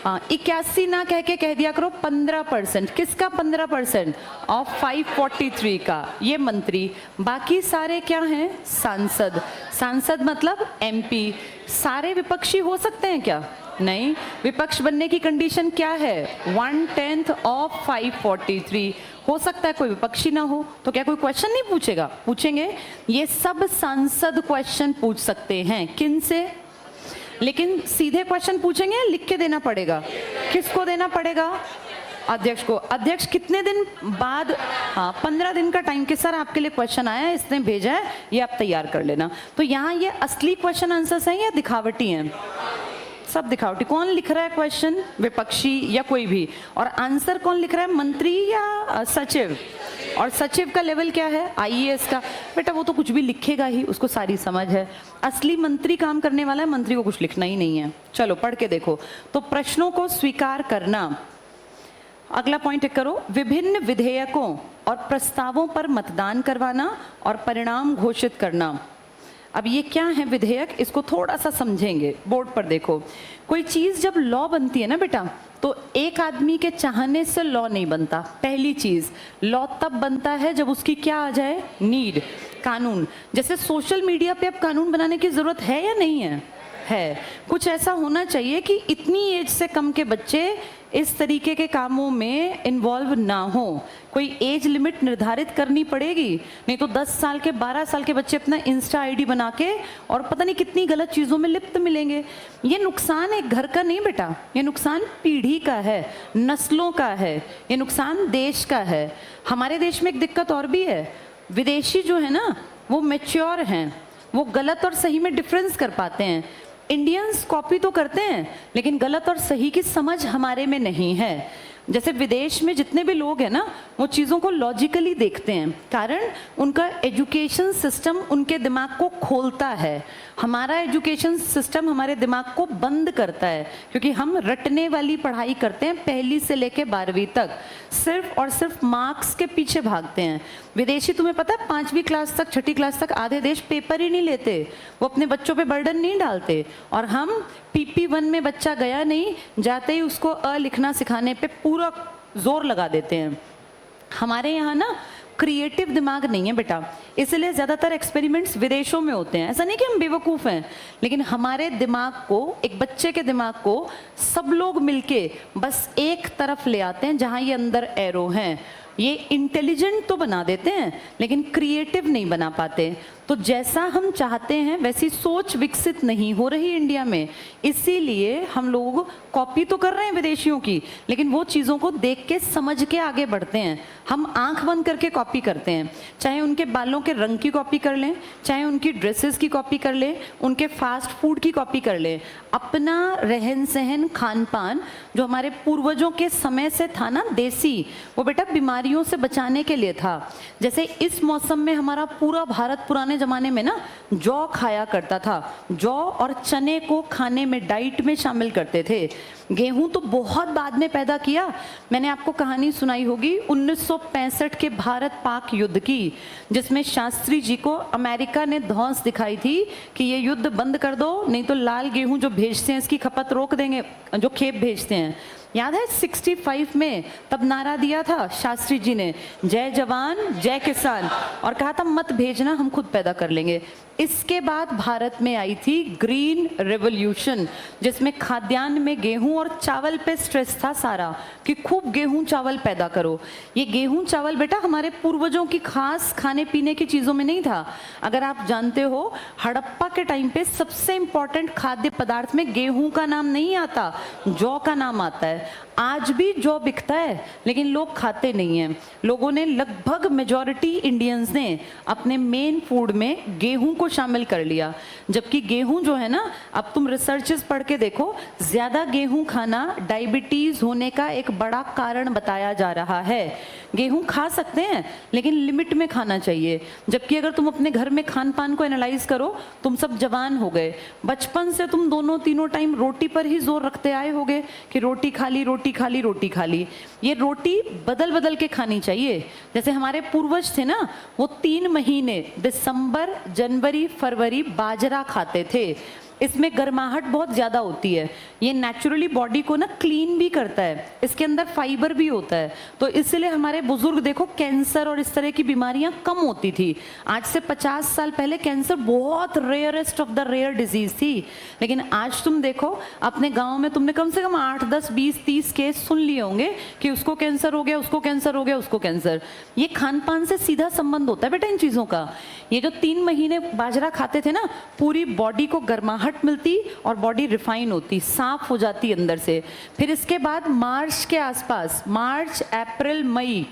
हाँ, 81 ना कह के कह दिया करो 15%। किसका 15%? ऑफ 543 का, ये मंत्री। बाकी सारे क्या हैं? सांसद। सांसद मतलब MP। सारे विपक्षी हो सकते हैं क्या? नहीं। विपक्ष बनने की कंडीशन क्या है? 1/10 ऑफ 543। हो सकता है कोई विपक्षी ना हो, तो क्या कोई क्वेश्चन नहीं पूछेगा? पूछेंगे। ये सब सांसद क्वेश्चन पूछ सकते हैं। किन से? लेकिन सीधे क्वेश्चन पूछेंगे, लिख के देना पड़ेगा। किसको देना पड़ेगा? अध्यक्ष को। अध्यक्ष कितने दिन बाद? हाँ, 15 दिन का टाइम के सर आपके लिए क्वेश्चन आया है, इसने भेजा है, ये आप तैयार कर लेना। तो यहाँ ये असली क्वेश्चन आंसर्स हैं या दिखावटी हैं? सब दिखावटी। कौन लिख रहा है क्वेश्चन? विपक्षी या कोई भी। और आंसर कौन लिख रहा है? मंत्री या सचिव? और सचिव का लेवल क्या है? आईएएस का। बेटा वो तो कुछ भी लिखेगा ही, उसको सारी समझ है। असली मंत्री काम करने वाला है, मंत्री को कुछ लिखना ही नहीं है। चलो पढ़ के देखो। तो प्रश्नों को स्वीकार करना। अगला पॉइंट करो, विभिन्न विधेयकों और प्रस्तावों पर मतदान करवाना और परिणाम घोषित करना। अब ये क्या है विधेयक, इसको थोड़ा सा समझेंगे। बोर्ड पर देखो, कोई चीज़ जब लॉ बनती है ना बेटा, तो एक आदमी के चाहने से लॉ नहीं बनता। पहली चीज़, लॉ तब बनता है जब उसकी क्या आ जाए? नीड, कानून। जैसे सोशल मीडिया पे अब कानून बनाने की ज़रूरत है या नहीं है? है। कुछ ऐसा होना चाहिए कि इतनी एज से कम के बच्चे इस तरीके के कामों में इन्वॉल्व ना हो। कोई एज लिमिट निर्धारित करनी पड़ेगी, नहीं तो 10 साल के 12 साल के बच्चे अपना इंस्टा आईडी बना के और पता नहीं कितनी गलत चीज़ों में लिप्त मिलेंगे। ये नुकसान एक घर का नहीं बेटा, ये नुकसान पीढ़ी का है, नस्लों का है, ये नुकसान देश का है। हमारे देश में एक दिक्कत और भी है, विदेशी जो है ना वो मैच्योर हैं, वो गलत और सही में डिफरेंस कर पाते हैं। इंडियंस कॉपी तो करते हैं लेकिन गलत और सही की समझ हमारे में नहीं है। जैसे विदेश में जितने भी लोग हैं ना, वो चीज़ों को लॉजिकली देखते हैं, कारण उनका एजुकेशन सिस्टम उनके दिमाग को खोलता है। हमारा एजुकेशन सिस्टम हमारे दिमाग को बंद करता है, क्योंकि हम रटने वाली पढ़ाई करते हैं पहली से लेकर 12वीं तक, सिर्फ और सिर्फ मार्क्स के पीछे भागते हैं। विदेशी तुम्हें पता है 5वीं क्लास तक 6ठी क्लास तक आधे देश पेपर ही नहीं लेते, वो अपने बच्चों पे बर्डन नहीं डालते। और हम PP1 में बच्चा गया नहीं, जाते ही उसको अ लिखना सिखाने पे पूरा जोर लगा देते हैं। हमारे यहाँ ना क्रिएटिव दिमाग नहीं है बेटा, इसलिए ज़्यादातर एक्सपेरिमेंट्स विदेशों में होते हैं। ऐसा नहीं कि हम बेवकूफ़ हैं, लेकिन हमारे दिमाग को, एक बच्चे के दिमाग को सब लोग मिलके बस एक तरफ ले आते हैं जहाँ ये अंदर एरो हैं। ये इंटेलिजेंट तो बना देते हैं लेकिन क्रिएटिव नहीं बना पाते। तो जैसा हम चाहते हैं वैसी सोच विकसित नहीं हो रही इंडिया में, इसीलिए हम लोग कॉपी तो कर रहे हैं विदेशियों की, लेकिन वो चीज़ों को देख के समझ के आगे बढ़ते हैं। हम आंख बंद करके कॉपी करते हैं, चाहे उनके बालों के रंग की कॉपी कर लें, चाहे उनकी ड्रेसेस की कॉपी कर लें, उनके फास्ट फूड की कॉपी कर लें। अपना रहन सहन, खान पान जो हमारे पूर्वजों के समय से था ना देसी, वो बेटा बीमारियों से बचाने के लिए था। जैसे इस मौसम में हमारा पूरा भारत पुराने जमाने में ना जौ खाया करता था, जौ और चने को खाने में, डाइट में शामिल करते थे। गेहूं तो बहुत बाद में पैदा किया। मैंने आपको कहानी सुनाई होगी 1965 के भारत पाक युद्ध की, जिसमें शास्त्री जी को अमेरिका ने धौंस दिखाई थी कि ये युद्ध बंद कर दो, नहीं तो लाल गेहूं जो भेजते हैं इसकी खपत रोक देंगे, जो खेप भेजते हैं। याद है 65 में तब नारा दिया था शास्त्री जी ने, जय जवान जय किसान, और कहा था मत भेजना, हम खुद पैदा कर लेंगे। इसके बाद भारत में आई थी ग्रीन रेवोल्यूशन, जिसमें खाद्यान्न में गेहूं और चावल पे स्ट्रेस था सारा, कि खूब गेहूं चावल पैदा करो। ये गेहूं चावल बेटा हमारे पूर्वजों की खास खाने पीने की चीज़ों में नहीं था। अगर आप जानते हो, हड़प्पा के टाइम पे सबसे इंपॉर्टेंट खाद्य पदार्थ में गेहूं का नाम नहीं आता, जौ का नाम आता है। आज भी जौ बिकता है लेकिन लोग खाते नहीं हैं। लोगों ने, लगभग मेजॉरिटी इंडियंस ने अपने मेन फूड में गेहूं को शामिल कर लिया, जबकि गेहूं जो है ना, अब तुम रिसर्चेस पढ़ के देखो, ज़्यादा गेहूं खाना डायबिटीज़ होने का एक बड़ा कारण बताया जा रहा है। गेहूं खा सकते हैं लेकिन लिमिट में खाना चाहिए। जबकि अगर तुम अपने घर में खान पान को एनालाइज करो, तुम सब जवान हो गए, बचपन से तुम दोनों तीनों टाइम रोटी पर ही जोर रखते आए होगे कि रोटी खा ली, रोटी खा ली, रोटी खा ली। ये रोटी बदल बदल के खानी चाहिए। जैसे हमारे पूर्वज थे ना, वो 3 महीने दिसंबर, जनवरी, फरवरी बाजरा खाते थे। इसमें गर्माहट बहुत ज़्यादा होती है, ये नेचुरली बॉडी को ना क्लीन भी करता है, इसके अंदर फाइबर भी होता है। तो इसलिए हमारे बुजुर्ग देखो, कैंसर और इस तरह की बीमारियां कम होती थी। आज से 50 साल पहले कैंसर बहुत rarest of the rare disease थी, लेकिन आज तुम देखो अपने गांव में तुमने कम से कम 8, 10, 20, 30 केस सुन लिए होंगे कि उसको कैंसर हो गया, उसको कैंसर हो गया, उसको कैंसर। ये खान पान से सीधा संबंध होता है बेटा इन चीज़ों का। ये जो 3 महीने बाजरा खाते थे ना, पूरी बॉडी को गर्माहट मिलती और बॉडी रिफाइन होती, साफ हो जाती अंदर से। फिर इसके बाद मार्च के आसपास, मार्च, अप्रैल, मई,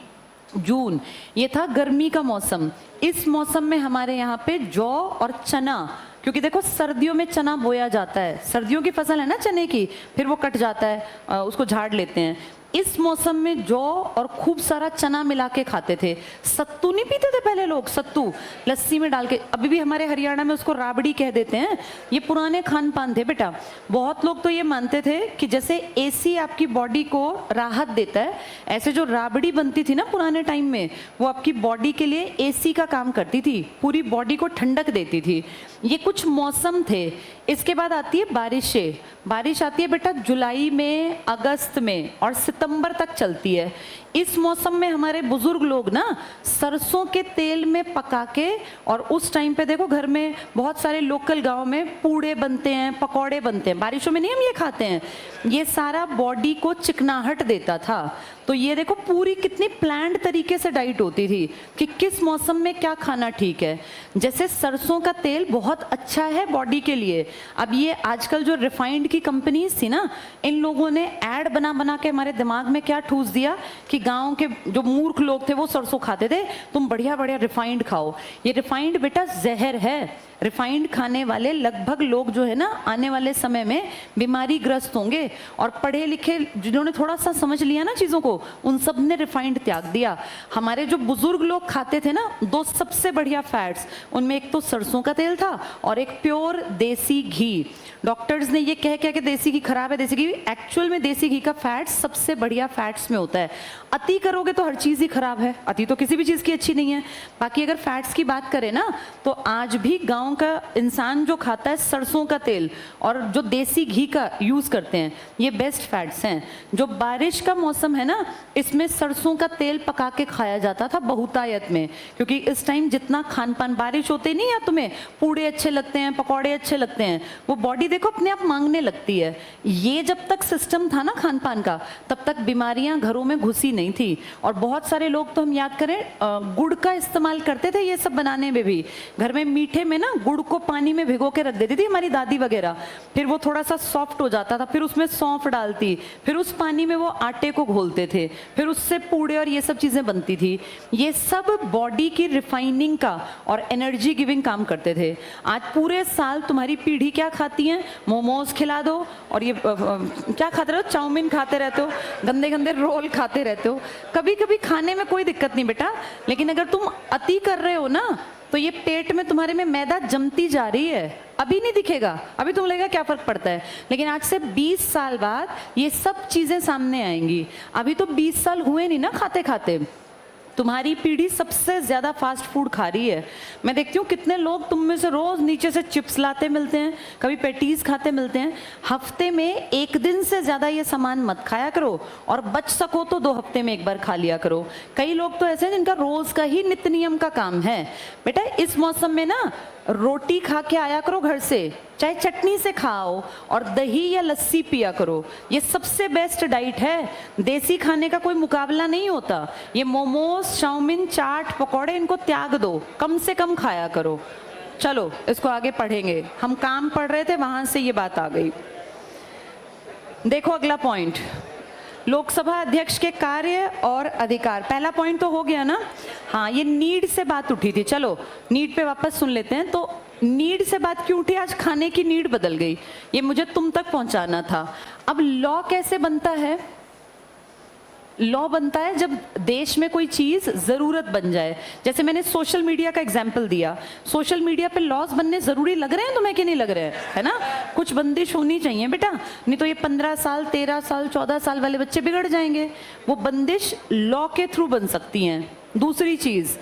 जून, ये था गर्मी का मौसम। इस मौसम में हमारे यहाँ पे जौ और चना, क्योंकि देखो सर्दियों में चना बोया जाता है, सर्दियों की फसल है ना चने की, फिर वो कट जाता है, उसको झाड़ लेते हैं। इस मौसम में जौ और खूब सारा चना मिला के खाते थे। सत्तू नहीं पीते थे पहले लोग, सत्तू लस्सी में डाल के, अभी भी हमारे हरियाणा में उसको राबड़ी कह देते हैं। ये पुराने खान पान थे बेटा। बहुत लोग तो ये मानते थे कि जैसे एसी आपकी बॉडी को राहत देता है, ऐसे जो राबड़ी बनती थी ना पुराने टाइम में, वो आपकी बॉडी के लिए एसी का काम करती थी, पूरी बॉडी को ठंडक देती थी। ये कुछ मौसम थे। इसके बाद आती है बारिशें। बारिश आती है बेटा जुलाई में, अगस्त में और सितंबर तक चलती है। इस मौसम में हमारे बुजुर्ग लोग ना सरसों के तेल में पका के, और उस टाइम पे देखो घर में बहुत सारे लोकल गांव में पूड़े बनते हैं, पकौड़े बनते हैं, बारिशों में नहीं हम ये खाते हैं। ये सारा बॉडी को चिकनाहट देता था। तो ये देखो पूरी कितनी प्लान्ड तरीके से डाइट होती थी कि किस मौसम में क्या खाना ठीक है। जैसे सरसों का तेल बहुत अच्छा है बॉडी के लिए। अब ये आजकल जो रिफाइंड की कंपनीज थी ना, इन लोगों ने ऐड बना बना के हमारे दिमाग में क्या ठूस दिया कि गांव के जो मूर्ख लोग थे वो सरसों खाते थे, तुम बढ़िया बढ़िया रिफाइंड खाओ। ये रिफाइंड बेटा जहर है। रिफाइंड खाने वाले लगभग लोग जो है ना आने वाले समय में बीमारी ग्रस्त होंगे। और पढ़े लिखे जिन्होंने थोड़ा सा समझ लिया ना चीज़ों को, उन सब ने रिफाइंड त्याग दिया। हमारे जो बुजुर्ग लोग खाते थे ना दो सबसे बढ़िया फैट्स, उनमें एक तो सरसों का तेल था और एक प्योर देसी घी। डॉक्टर्स ने ये कह के देसी घी खराब है, देसी घी, एक्चुअल में देसी घी का फैट सबसे बढ़िया फैट्स में होता है। अति करोगे तो हर चीज़ ही खराब है, अति तो किसी भी चीज़ की अच्छी नहीं है। बाकी अगर फैट्स की बात करें ना तो आज भी गाँव का इंसान जो खाता है सरसों का तेल और जो देसी घी का यूज करते हैं, ये बेस्ट फैट्स हैं। जो बारिश का मौसम है ना, इसमें सरसों का तेल पका के खाया जाता था बहुतायत में, क्योंकि इस टाइम जितना खान पान, बारिश होते नहीं या तुम्हें पूड़े अच्छे लगते हैं, पकौड़े अच्छे लगते हैं, वो बॉडी देखो अपने आप मांगने लगती है। ये जब तक सिस्टम था ना खान पान का, तब तक बीमारियां घरों में घुसी नहीं थी। और बहुत सारे लोग तो हम याद करें गुड़ का इस्तेमाल करते थे ये सब बनाने में भी। घर में मीठे में ना गुड़ को पानी में भिगो के रख देती थी हमारी दादी वगैरह, फिर वो थोड़ा सा सॉफ्ट हो जाता था, फिर उसमें सौंफ डालती, फिर उस पानी में वो आटे को घोलते थे, फिर उससे पूड़े और ये सब चीजें बनती थी। ये सब बॉडी की रिफाइनिंग का और एनर्जी गिविंग काम करते थे। आज पूरे साल तुम्हारी पीढ़ी क्या खाती है, मोमोज खिला दो और ये क्या खाते रहो, चाउमीन खाते रहते हो, गंदे गंदे रोल खाते रहते हो। कभी कभी खाने में कोई दिक्कत नहीं बेटा, लेकिन अगर तुम अति कर रहे हो ना तो ये पेट में तुम्हारे में मैदा जमती जा रही है। अभी नहीं दिखेगा, अभी तुम लगेगा क्या फर्क पड़ता है, लेकिन आज से 20 साल बाद ये सब चीजें सामने आएंगी। अभी तो 20 साल हुए नहीं ना खाते खाते। तुम्हारी पीढ़ी सबसे ज्यादा फास्ट फूड खा रही है। मैं देखती हूँ कितने लोग तुम में से रोज नीचे से चिप्स लाते मिलते हैं, कभी पेटीज खाते मिलते हैं। हफ्ते में एक दिन से ज्यादा ये सामान मत खाया करो, और बच सको तो 2 हफ्ते में एक बार खा लिया करो। कई लोग तो ऐसे हैं जिनका रोज का ही नित्य नियम का काम है। बेटा इस मौसम में ना रोटी खा के आया करो घर से, चाहे चटनी से खाओ, और दही या लस्सी पिया करो। ये सबसे बेस्ट डाइट है। देसी खाने का कोई मुकाबला नहीं होता। ये मोमोज, चाउमीन, चाट, पकौड़े, इनको त्याग दो, कम से कम खाया करो। चलो इसको आगे पढ़ेंगे। हम काम पढ़ रहे थे, वहां से ये बात आ गई। देखो अगला पॉइंट, लोकसभा अध्यक्ष के कार्य और अधिकार। पहला पॉइंट तो हो गया ना, हाँ ये नीड से बात उठी थी। चलो नीड पे वापस सुन लेते हैं। तो नीड से बात क्यों उठी? आज खाने की नीड बदल गई, ये मुझे तुम तक पहुंचाना था। अब लॉ कैसे बनता है? लॉ बनता है जब देश में कोई चीज जरूरत बन जाए। जैसे मैंने सोशल मीडिया का एग्जाम्पल दिया, सोशल मीडिया पे लॉज बनने जरूरी लग रहे हैं तुम्हें कि नहीं लग रहे हैं, है ना? कुछ बंदिश होनी चाहिए बेटा, नहीं तो ये 15 साल 13 साल 14 साल वाले बच्चे बिगड़ जाएंगे। वो बंदिश लॉ के थ्रू बन सकती हैं। दूसरी चीज,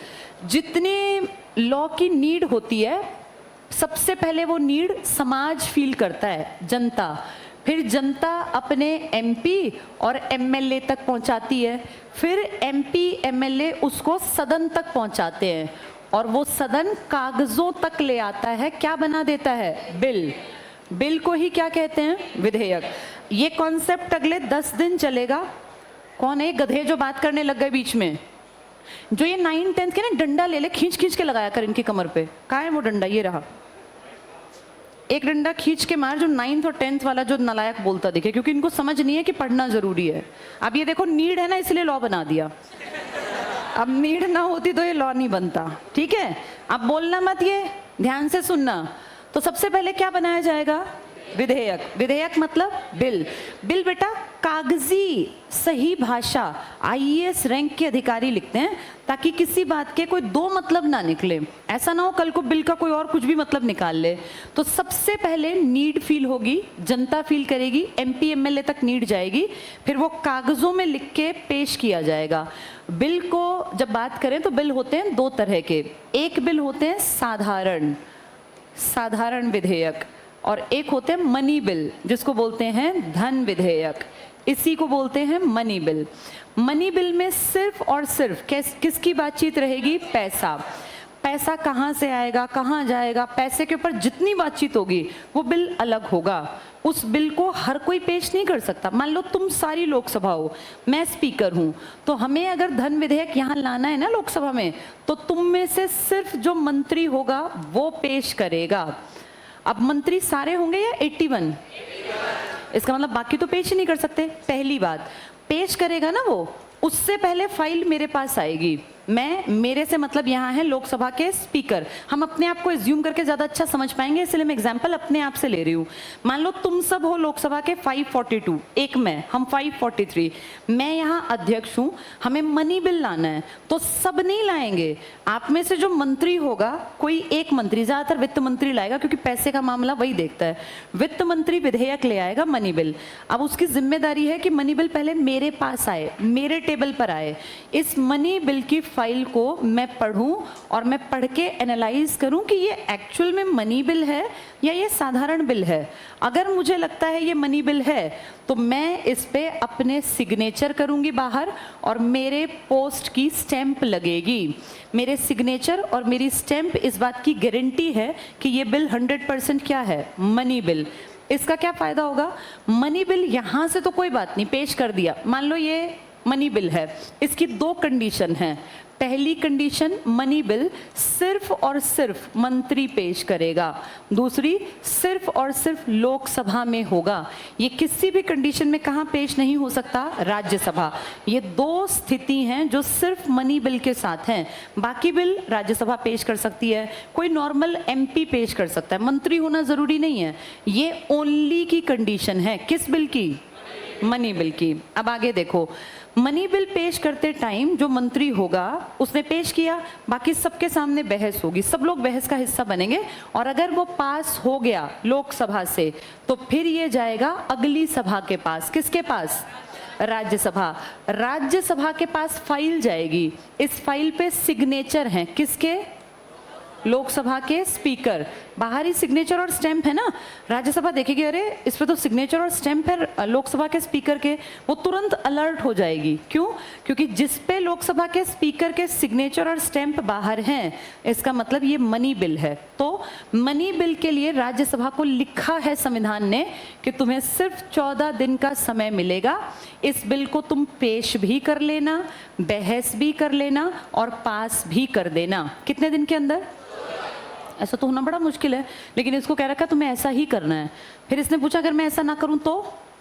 जितनी लॉ की नीड होती है, सबसे पहले वो नीड समाज फील करता है, जनता। फिर जनता अपने एमपी और एमएलए तक पहुंचाती है, फिर एमपी एमएलए उसको सदन तक पहुंचाते हैं, और वो सदन कागजों तक ले आता है। क्या बना देता है? बिल। बिल को ही क्या कहते हैं? विधेयक। ये कॉन्सेप्ट अगले 10 दिन चलेगा। कौन है गधे जो बात करने लग गए बीच में? जो ये 9 10 के ना डंडा ले ले, खींच खींच के लगाया कर इनकी कमर पे। कहाँ है वो डंडा? ये रहा। एक डंडा खींच के मार जो 9th और 10th वाला जो नालायक बोलता दिखे, क्योंकि इनको समझ नहीं है कि पढ़ना जरूरी है। अब ये देखो नीड है ना, इसलिए लॉ बना दिया। अब नीड ना होती तो ये लॉ नहीं बनता, ठीक है? अब बोलना मत, ये ध्यान से सुनना। तो सबसे पहले क्या बनाया जाएगा? विधेयक। विधेयक मतलब बिल। बिल बेटा कागजी सही भाषा आईएएस रैंक के अधिकारी लिखते हैं, ताकि किसी बात के कोई दो मतलब ना निकले। ऐसा ना हो कल को बिल का कोई और कुछ भी मतलब निकाल ले। तो सबसे पहले नीड फील होगी, जनता फील करेगी, एमपी एमएलए तक नीड जाएगी, फिर वो कागजों में लिख के पेश किया जाएगा। बिल को जब बात करें तो बिल होते हैं दो तरह के। एक बिल होते हैं साधारण विधेयक, और एक होते हैं मनी बिल, जिसको बोलते हैं धन विधेयक। इसी को बोलते हैं मनी बिल। मनी बिल में सिर्फ और सिर्फ किसकी बातचीत रहेगी? पैसा। पैसा कहाँ से आएगा, कहाँ जाएगा, पैसे के ऊपर जितनी बातचीत होगी वो बिल अलग होगा। उस बिल को हर कोई पेश नहीं कर सकता। मान लो तुम सारी लोकसभा हो, मैं स्पीकर हूँ, तो हमें अगर धन विधेयक यहाँ लाना है ना लोकसभा में, तो तुम में से सिर्फ जो मंत्री होगा वो पेश करेगा। अब मंत्री सारे होंगे या 81? इसका मतलब बाकी तो पेश ही नहीं कर सकते। पहली बात, पेश करेगा ना वो, उससे पहले फाइल मेरे पास आएगी। मेरे से मतलब यहाँ है लोकसभा के स्पीकर। हम अपने आप को एज्यूम करके ज़्यादा अच्छा समझ पाएंगे, इसलिए मैं एग्जांपल अपने आप से ले रही हूँ। मान लो तुम सब हो लोकसभा के 542, एक मैं, हम 543। मैं यहाँ अध्यक्ष हूँ, हमें मनी बिल लाना है, तो सब नहीं लाएंगे। आप में से जो मंत्री होगा, कोई एक मंत्री, ज़्यादातर वित्त मंत्री लाएगा, क्योंकि पैसे का मामला वही देखता है। वित्त मंत्री विधेयक ले आएगा, मनी बिल। अब उसकी जिम्मेदारी है कि मनी बिल पहले मेरे पास आए, मेरे टेबल पर आए। इस मनी बिल की फाइल को मैं पढूं और मैं पढ़ के एनालाइज करूं कि ये एक्चुअल में मनी बिल है या ये साधारण बिल है। अगर मुझे लगता है ये मनी बिल है, तो मैं इस पे अपने सिग्नेचर करूंगी बाहर, और मेरे पोस्ट की स्टैंप लगेगी। मेरे सिग्नेचर और मेरी स्टैंप इस बात की गारंटी है कि ये बिल 100% क्या है? Money bill. इसका क्या फायदा होगा? मनी बिल यहाँ से तो कोई बात नहीं, पेश कर दिया। मान लो ये मनी बिल है, इसकी दो कंडीशन हैं। पहली कंडीशन, मनी बिल सिर्फ और सिर्फ मंत्री पेश करेगा। दूसरी, सिर्फ और सिर्फ लोकसभा में होगा। ये किसी भी कंडीशन में कहाँ पेश नहीं हो सकता? राज्यसभा। ये दो स्थिति हैं जो सिर्फ मनी बिल के साथ हैं। बाकी बिल राज्यसभा पेश कर सकती है, कोई नॉर्मल एमपी पेश कर सकता है, मंत्री होना जरूरी नहीं है। ये ओनली की कंडीशन है। किस बिल की? मनी बिल की। अब आगे देखो, मनी बिल पेश करते टाइम जो मंत्री होगा उसने पेश किया, बाकी सबके सामने बहस होगी, सब लोग बहस का हिस्सा बनेंगे, और अगर वो पास हो गया लोकसभा से, तो फिर ये जाएगा अगली सभा के पास। किसके पास? राज्यसभा। राज्यसभा के पास फाइल जाएगी। इस फाइल पे सिग्नेचर हैं, किसके? लोकसभा के स्पीकर। बाहर ही सिग्नेचर और स्टैंप है ना। राज्यसभा देखेगी, अरे इस पे तो सिग्नेचर और स्टैंप है लोकसभा के स्पीकर के, वो तुरंत अलर्ट हो जाएगी। क्यों? क्योंकि जिस पे लोकसभा के स्पीकर के सिग्नेचर और स्टैंप बाहर हैं, इसका मतलब ये मनी बिल है। तो मनी बिल के लिए राज्यसभा को लिखा है संविधान ने कि तुम्हें सिर्फ 14 दिन का समय मिलेगा। इस बिल को तुम पेश भी कर लेना, बहस भी कर लेना और पास भी कर देना। कितने दिन के अंदर? ऐसा तो होना बड़ा मुश्किल है, लेकिन इसको कह रखा तुम्हें ऐसा ही करना है। फिर इसने पूछा अगर मैं ऐसा ना करूं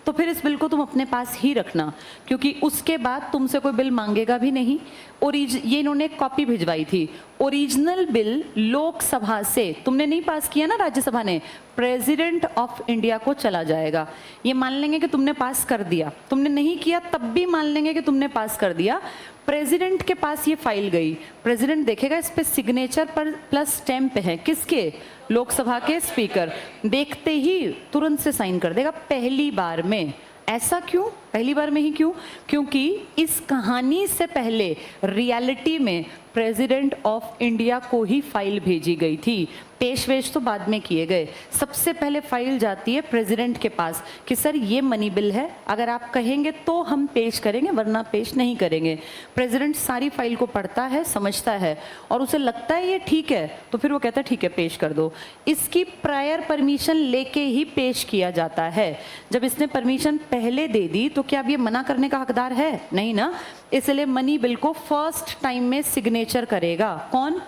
तो फिर इस बिल को तुम अपने पास ही रखना, क्योंकि उसके बाद तुमसे कोई बिल मांगेगा भी नहीं। ये इन्होंने कॉपी भिजवाई थी। ओरिजिनल बिल लोकसभा से तुमने नहीं पास किया ना, राज्यसभा ने, प्रेसिडेंट ऑफ इंडिया को चला जाएगा। ये मान लेंगे कि तुमने पास कर दिया, तुमने नहीं किया तब भी मान लेंगे कि तुमने पास कर दिया। प्रेसिडेंट के पास ये फाइल गई, प्रेसिडेंट देखेगा इस पे सिग्नेचर पर प्लस स्टैंप है, किसके? लोकसभा के स्पीकर। देखते ही तुरंत से साइन कर देगा पहली बार में। ऐसा क्यों? पहली बार में ही क्यों? क्योंकि इस कहानी से पहले रियलिटी में प्रेसिडेंट ऑफ इंडिया को ही फाइल भेजी गई थी। पेश वेश तो बाद में किए गए। सबसे पहले फाइल जाती है प्रेसिडेंट के पास कि सर ये मनी बिल है, अगर आप कहेंगे तो हम पेश करेंगे, वरना पेश नहीं करेंगे। प्रेसिडेंट सारी फाइल को पढ़ता है, समझता है, और उसे लगता है ये ठीक है, तो फिर वो कहता है ठीक है पेश कर दो। इसकी प्रायर परमिशन लेके ही पेश किया जाता है। जब इसने परमिशन पहले दे दी तो क्या अब ये मना करने का हकदार है? नहीं ना। इसलिए मनी बिल को फर्स्ट टाइम में सिग्नेचर करेगा कौन?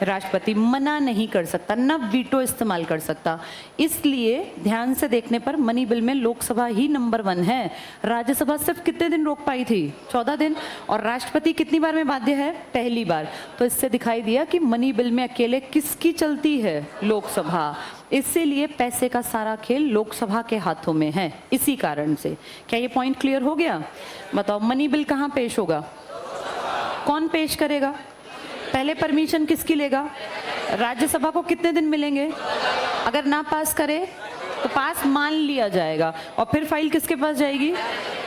राष्ट्रपति मना नहीं कर सकता, न वीटो इस्तेमाल कर सकता। इसलिए ध्यान से देखने पर मनी बिल में लोकसभा ही नंबर 1 है। राज्यसभा सिर्फ कितने दिन रोक पाई थी? 14 दिन। और राष्ट्रपति कितनी बार में बाध्य है? पहली बार। तो इससे दिखाई दिया कि मनी बिल में अकेले किसकी चलती है? लोकसभा। इसीलिए पैसे का सारा खेल लोकसभा के हाथों में है, इसी कारण से। क्या ये पॉइंट क्लियर हो गया? बताओ, मनी बिल कहाँ पेश होगा? कौन पेश करेगा? पहले परमिशन किसकी लेगा? राज्यसभा को कितने दिन मिलेंगे? अगर ना पास करे तो पास मान लिया जाएगा और फिर फाइल किसके पास जाएगी?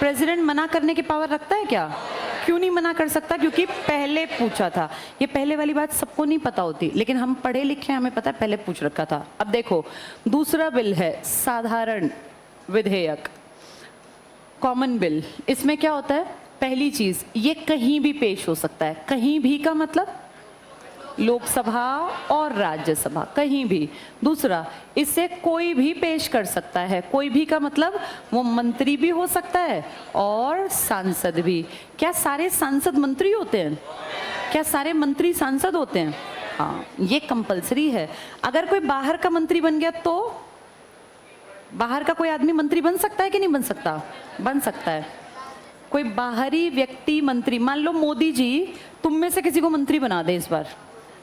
प्रेसिडेंट मना करने की पावर रखता है क्या? क्यों नहीं मना कर सकता? क्योंकि पहले पूछा था। ये पहले वाली बात सबको नहीं पता होती, लेकिन हम पढ़े लिखे हमें पता है, पहले पूछ रखा था। अब देखो, दूसरा बिल है साधारण विधेयक, कॉमन बिल। इसमें क्या होता है? पहली चीज, ये कहीं भी पेश हो सकता है। कहीं भी का मतलब लोकसभा और राज्यसभा, कहीं भी। दूसरा, इसे कोई भी पेश कर सकता है। कोई भी का मतलब वो मंत्री भी हो सकता है और सांसद भी। क्या सारे सांसद मंत्री होते हैं? क्या सारे मंत्री सांसद होते हैं? हाँ, ये कंपलसरी है। अगर कोई बाहर का मंत्री बन गया तो बाहर का कोई आदमी मंत्री बन सकता है कि नहीं बन सकता? बन सकता है। कोई बाहरी व्यक्ति मंत्री, मान लो मोदी जी तुम में से किसी को मंत्री बना दे इस बार,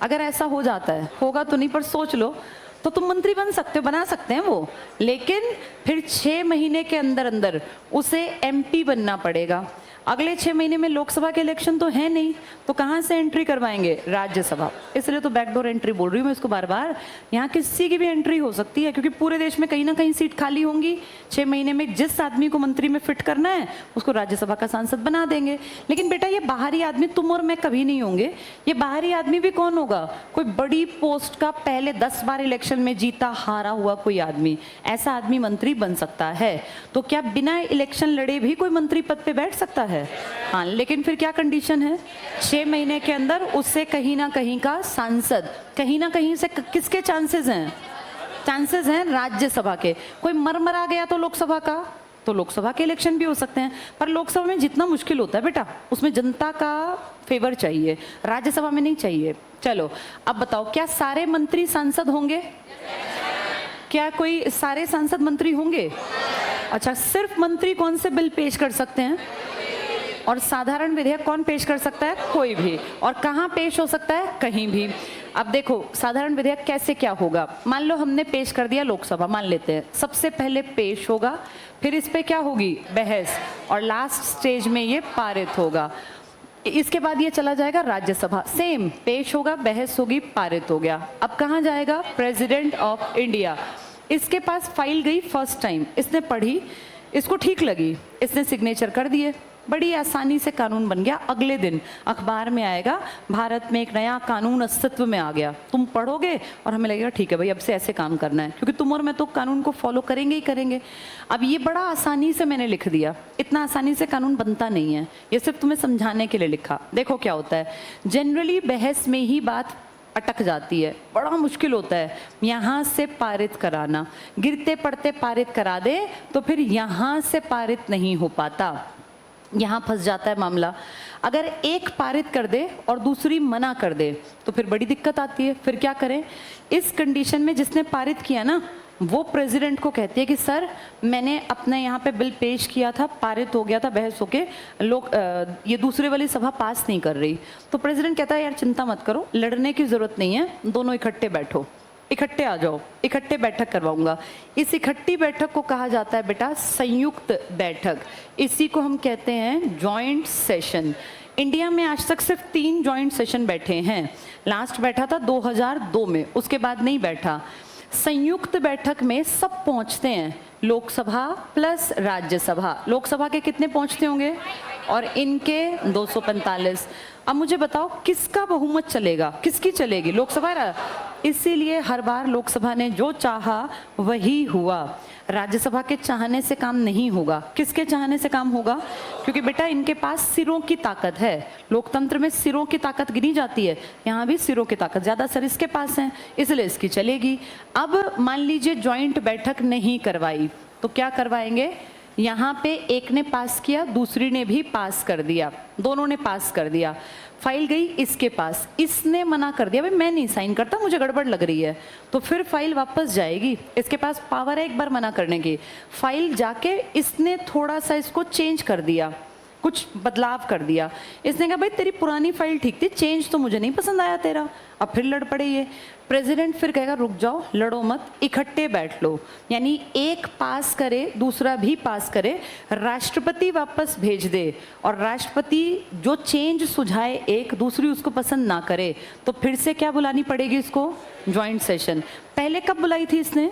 अगर ऐसा हो जाता है, होगा तो नहीं पर सोच लो, तो तुम मंत्री बन सकते हो, बना सकते हैं वो। लेकिन फिर 6 महीने के अंदर अंदर उसे एमपी बनना पड़ेगा। अगले 6 महीने में लोकसभा के इलेक्शन तो है नहीं, तो कहाँ से एंट्री करवाएंगे? राज्यसभा। इसलिए तो बैकडोर एंट्री बोल रही हूँ मैं इसको बार बार। यहाँ किसी की भी एंट्री हो सकती है, क्योंकि पूरे देश में कहीं ना कहीं सीट खाली होंगी। 6 महीने में जिस आदमी को मंत्री में फिट करना है उसको राज्यसभा का सांसद बना देंगे। लेकिन बेटा, ये बाहरी आदमी तुम और मैं कभी नहीं होंगे। ये बाहरी आदमी भी कौन होगा? कोई बड़ी पोस्ट का पहले 10 बार इलेक्शन में जीता हारा हुआ कोई आदमी, ऐसा आदमी मंत्री बन सकता है। तो क्या बिना इलेक्शन लड़े भी कोई मंत्री पद पे बैठ सकता है? हाँ, लेकिन फिर क्या कंडीशन है? 6 महीने के अंदर उससे कहीं ना कहीं का सांसद, कहीं ना कहीं से किसके चांसेस हैं? चांसेस हैं राज्यसभा के। कोई मर आ गया तो लोकसभा का, तो लोकसभा के इलेक्शन भी हो सकते हैं। पर लोकसभा में जितना मुश्किल होता है बेटा, उसमें जनता का फेवर चाहिए, राज्यसभा में नहीं चाहिए। चलो अब बताओ, क्या सारे मंत्री सांसद होंगे? क्या कोई सारे सांसद मंत्री होंगे? अच्छा, सिर्फ मंत्री कौन से बिल पेश कर सकते हैं? और साधारण विधेयक कौन पेश कर सकता है? कोई भी। और कहाँ पेश हो सकता है? कहीं भी। अब देखो, साधारण विधेयक कैसे क्या होगा। मान लो हमने पेश कर दिया लोकसभा, मान लेते हैं। सबसे पहले पेश होगा, फिर इस पे क्या होगी? बहस, और लास्ट स्टेज में ये पारित होगा। इसके बाद ये चला जाएगा राज्यसभा, सेम पेश होगा, बहस होगी, पारित हो गया। अब कहाँ जाएगा? President of India. इसके पास फाइल गई फर्स्ट टाइम, इसने पढ़ी, इसको ठीक लगी, इसने सिग्नेचर कर दिए, बड़ी आसानी से कानून बन गया। अगले दिन अखबार में आएगा, भारत में एक नया कानून अस्तित्व में आ गया। तुम पढ़ोगे और हमें लगेगा ठीक है भाई, अब से ऐसे काम करना है, क्योंकि तुम और मैं तो कानून को फॉलो करेंगे ही करेंगे। अब ये बड़ा आसानी से मैंने लिख दिया, इतना आसानी से कानून बनता नहीं है, ये सिर्फ तुम्हें समझाने के लिए लिखा। देखो क्या होता है, जनरली बहस में ही बात अटक जाती है, बड़ा मुश्किल होता है यहाँ से पारित कराना। गिरते पड़ते पारित करा दे तो फिर यहाँ से पारित नहीं हो पाता, यहाँ फंस जाता है मामला। अगर एक पारित कर दे और दूसरी मना कर दे तो फिर बड़ी दिक्कत आती है। फिर क्या करें? इस कंडीशन में जिसने पारित किया ना, वो प्रेसिडेंट को कहती है कि सर, मैंने अपने यहाँ पे बिल पेश किया था, पारित हो गया था बहस होके, लोग ये दूसरे वाली सभा पास नहीं कर रही। तो प्रेसिडेंट कहता है यार चिंता मत करो, लड़ने की जरूरत नहीं है, दोनों इकट्ठे बैठो, इकट्ठे आ जाओ, इकट्ठे बैठक करवाऊंगा। इस इकट्ठी बैठक को कहा जाता है बेटा संयुक्त बैठक। इसी को हम कहते हैं जॉइंट सेशन। इंडिया में आज तक सिर्फ 3 जॉइंट सेशन बैठे हैं। लास्ट बैठा था 2002 में, उसके बाद नहीं बैठा। संयुक्त बैठक में सब पहुंचते हैं, लोकसभा प्लस राज्यसभा। लोकसभा के कितने पहुंचते होंगे? और इनके 245। अब मुझे बताओ किसका बहुमत चलेगा, किसकी चलेगी? लोकसभा। इसीलिए हर बार लोकसभा ने जो चाहा वही हुआ। राज्यसभा के चाहने से काम नहीं होगा। किसके चाहने से काम होगा? क्योंकि बेटा इनके पास सिरों की ताकत है। लोकतंत्र में सिरों की ताकत गिनी जाती है, यहाँ भी सिरों की ताकत ज़्यादा सर इसके पास है, इसलिए इसकी चलेगी। अब मान लीजिए जॉइंट बैठक नहीं करवाई तो क्या करवाएंगे? यहाँ पे एक ने पास किया, दूसरी ने भी पास कर दिया, दोनों ने पास कर दिया। फाइल गई इसके पास, इसने मना कर दिया, भाई मैं नहीं साइन करता, मुझे गड़बड़ लग रही है, तो फिर फाइल वापस जाएगी। इसके पास पावर है एक बार मना करने की। फाइल जाके इसने थोड़ा सा इसको चेंज कर दिया, कुछ बदलाव कर दिया। इसने कहा भाई तेरी पुरानी फाइल ठीक थी, चेंज तो मुझे नहीं पसंद आया तेरा। अब फिर लड़ पड़े ये। प्रेसिडेंट फिर कहेगा रुक जाओ, लड़ो मत, इकट्ठे बैठ लो। यानी एक पास करे, दूसरा भी पास करे, राष्ट्रपति वापस भेज दे, और राष्ट्रपति जो चेंज सुझाए एक, दूसरी उसको पसंद ना करे, तो फिर से क्या बुलानी पड़ेगी इसको? Joint session. पहले कब बुलाई थी इसने?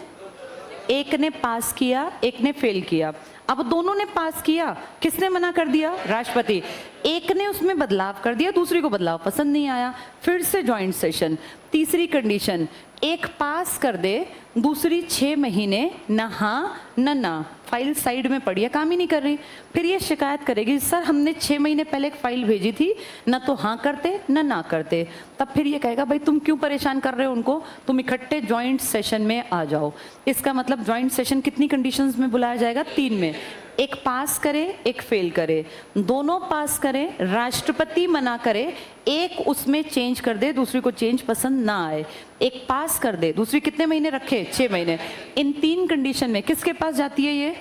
एक ने पास किया, एक ने फेल किया। अब दोनों ने पास किया, किसने मना कर दिया? राष्ट्रपति। एक ने उसमें बदलाव कर दिया, दूसरी को बदलाव पसंद नहीं आया, फिर से ज्वाइंट सेशन। तीसरी कंडीशन, एक पास कर दे, दूसरी 6 महीने न हाँ न ना, फाइल साइड में पड़ी है, काम ही नहीं कर रही। फिर ये शिकायत करेगी सर हमने 6 महीने पहले एक फाइल भेजी थी, न तो हाँ करते न ना करते। तब फिर ये कहेगा भाई तुम क्यों परेशान कर रहे हो उनको, तुम इकट्ठे ज्वाइंट सेशन में आ जाओ। इसका मतलब ज्वाइंट सेशन कितनी कंडीशंस में बुलाया जाएगा? 3 में। एक पास करे, एक फेल करे, दोनों पास करें, राष्ट्रपति मना करे, एक उसमें चेंज कर दे, दूसरी को चेंज पसंद ना आए, एक पास कर दे, दूसरी कितने महीने रखे? 6 महीने। इन 3 कंडीशन में किसके पास जाती है ये?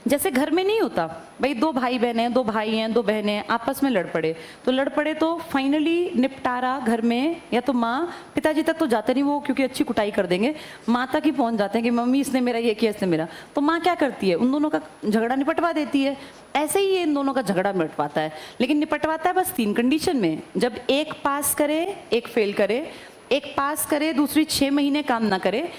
जैसे घर में नहीं होता भाई, 2 भाई बहन हैं, 2 भाई हैं, 2 बहनें हैं, आपस में लड़ पड़े, तो लड़ पड़े तो फाइनली निपटारा घर में या तो माँ, पिताजी तक तो जाते नहीं वो क्योंकि अच्छी कुटाई कर देंगे, माँ तक ही पहुँच जाते हैं कि मम्मी इसने मेरा ये किया, इसने मेरा। तो माँ क्या करती है? उन दोनों का झगड़ा निपटवा देती है। ऐसे ही ये इन दोनों का झगड़ा निपटवाता है, लेकिन निपटवाता है बस 3 कंडीशन में। जब एक पास करे, एक फेल करे, एक पास करे, दूसरी 6 महीने काम ना करे,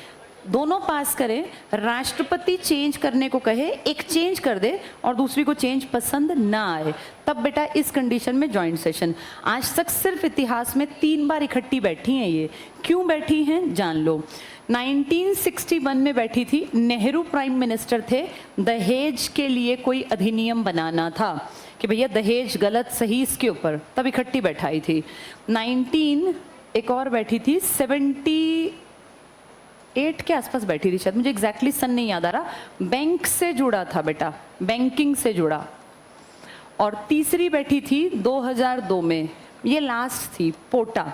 दोनों पास करें, राष्ट्रपति चेंज करने को कहे, एक चेंज कर दे और दूसरी को चेंज पसंद ना आए, तब बेटा इस कंडीशन में ज्वाइंट सेशन। आज तक सिर्फ इतिहास में 3 बार इकट्ठी बैठी हैं ये। क्यों बैठी हैं जान लो। 1961 में बैठी थी, नेहरू प्राइम मिनिस्टर थे, दहेज के लिए कोई अधिनियम बनाना था कि भैया दहेज गलत सही इसके ऊपर, तब इकट्ठी बैठाई थी। 19 एक और बैठी थी, 78 के आसपास बैठी थी शायद, मुझे एग्जैक्टली सन नहीं याद आ रहा। बैंक से जुड़ा था बेटा, बैंकिंग से जुड़ा। और तीसरी बैठी थी 2002 में, ये लास्ट थी, पोटा,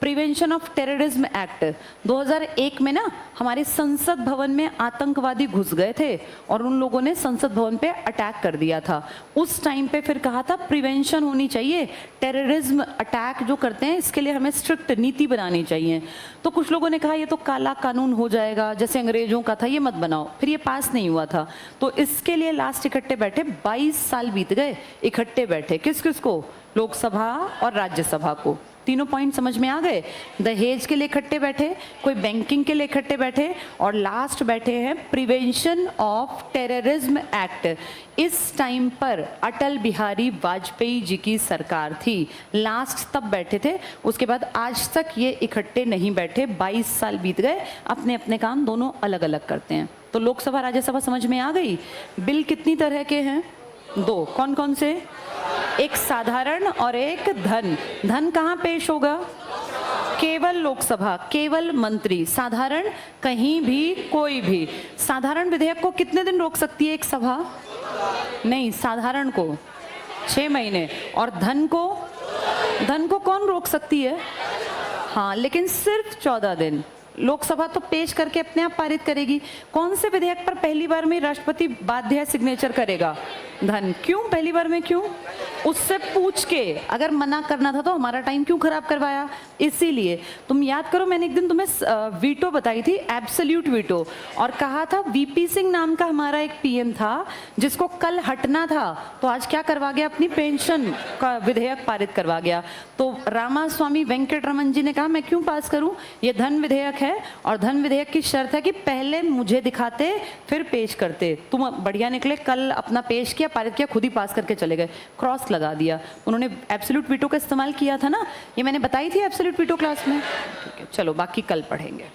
प्रिवेंशन ऑफ टेररिज्म एक्ट। 2001 में ना हमारे संसद भवन में आतंकवादी घुस गए थे और उन लोगों ने संसद भवन पे अटैक कर दिया था। उस टाइम पे फिर कहा था प्रिवेंशन होनी चाहिए, टेररिज्म अटैक जो करते हैं इसके लिए हमें स्ट्रिक्ट नीति बनानी चाहिए। तो कुछ लोगों ने कहा ये तो काला कानून हो जाएगा, जैसे अंग्रेजों का था, ये मत बनाओ। फिर ये पास नहीं हुआ था, तो इसके लिए लास्ट इकट्ठे बैठे, 22 साल बीत गए इकट्ठे बैठे। किस किस को? लोकसभा और राज्यसभा को। तीनों पॉइंट समझ में आ गए? दहेज के लिए इकट्ठे बैठे, कोई बैंकिंग के लिए इकट्ठे बैठे, और लास्ट बैठे हैं प्रिवेंशन ऑफ टेररिज्म एक्ट। इस टाइम पर अटल बिहारी वाजपेयी जी की सरकार थी, लास्ट तब बैठे थे। उसके बाद आज तक ये इकट्ठे नहीं बैठे, 22 साल बीत गए, अपने अपने काम दोनों अलग अलग करते हैं। तो लोकसभा राज्यसभा समझ में आ गई। बिल कितनी तरह के हैं? 2। कौन कौन से? एक साधारण और एक धन। धन कहाँ पेश होगा? केवल लोकसभा, केवल मंत्री। साधारण कहीं भी, कोई भी। साधारण विधेयक को कितने दिन रोक सकती है एक सभा? नहीं, साधारण को 6 महीने। और धन को? धन को कौन रोक सकती है? हाँ, लेकिन सिर्फ 14 दिन। लोकसभा तो पेश करके अपने आप पारित करेगी। कौन से विधेयक पर पहली बार में राष्ट्रपति बाध्य है सिग्नेचर करेगा? धन। क्यों पहली बार में? क्यों? उससे पूछ के, अगर मना करना था तो हमारा टाइम क्यों खराब करवाया? इसीलिए। तुम याद करो, मैंने एक दिन तुम्हें वीटो बताई थी, एब्सोल्यूट वीटो, और कहा था वीपी सिंह नाम का हमारा एक पीएम था जिसको कल हटना था, तो आज क्या करवा गया? अपनी पेंशन का विधेयक पारित करवा गया। तो रामास्वामी वेंकटरमन जी ने कहा मैं क्यों पास करूं, ये धन विधेयक है, और धन विधेयक की शर्त है कि पहले मुझे दिखाते फिर पेश करते। तुम बढ़िया निकले, कल अपना पेश किया, पारित किया, खुद ही पास करके चले गए, क्रॉस लगा दिया। उन्होंने एब्सोल्यूट वीटो का इस्तेमाल किया था ना, ये मैंने बताई थी एब्सोल्यूट वीटो क्लास में। ठीक है, चलो बाकी कल पढ़ेंगे।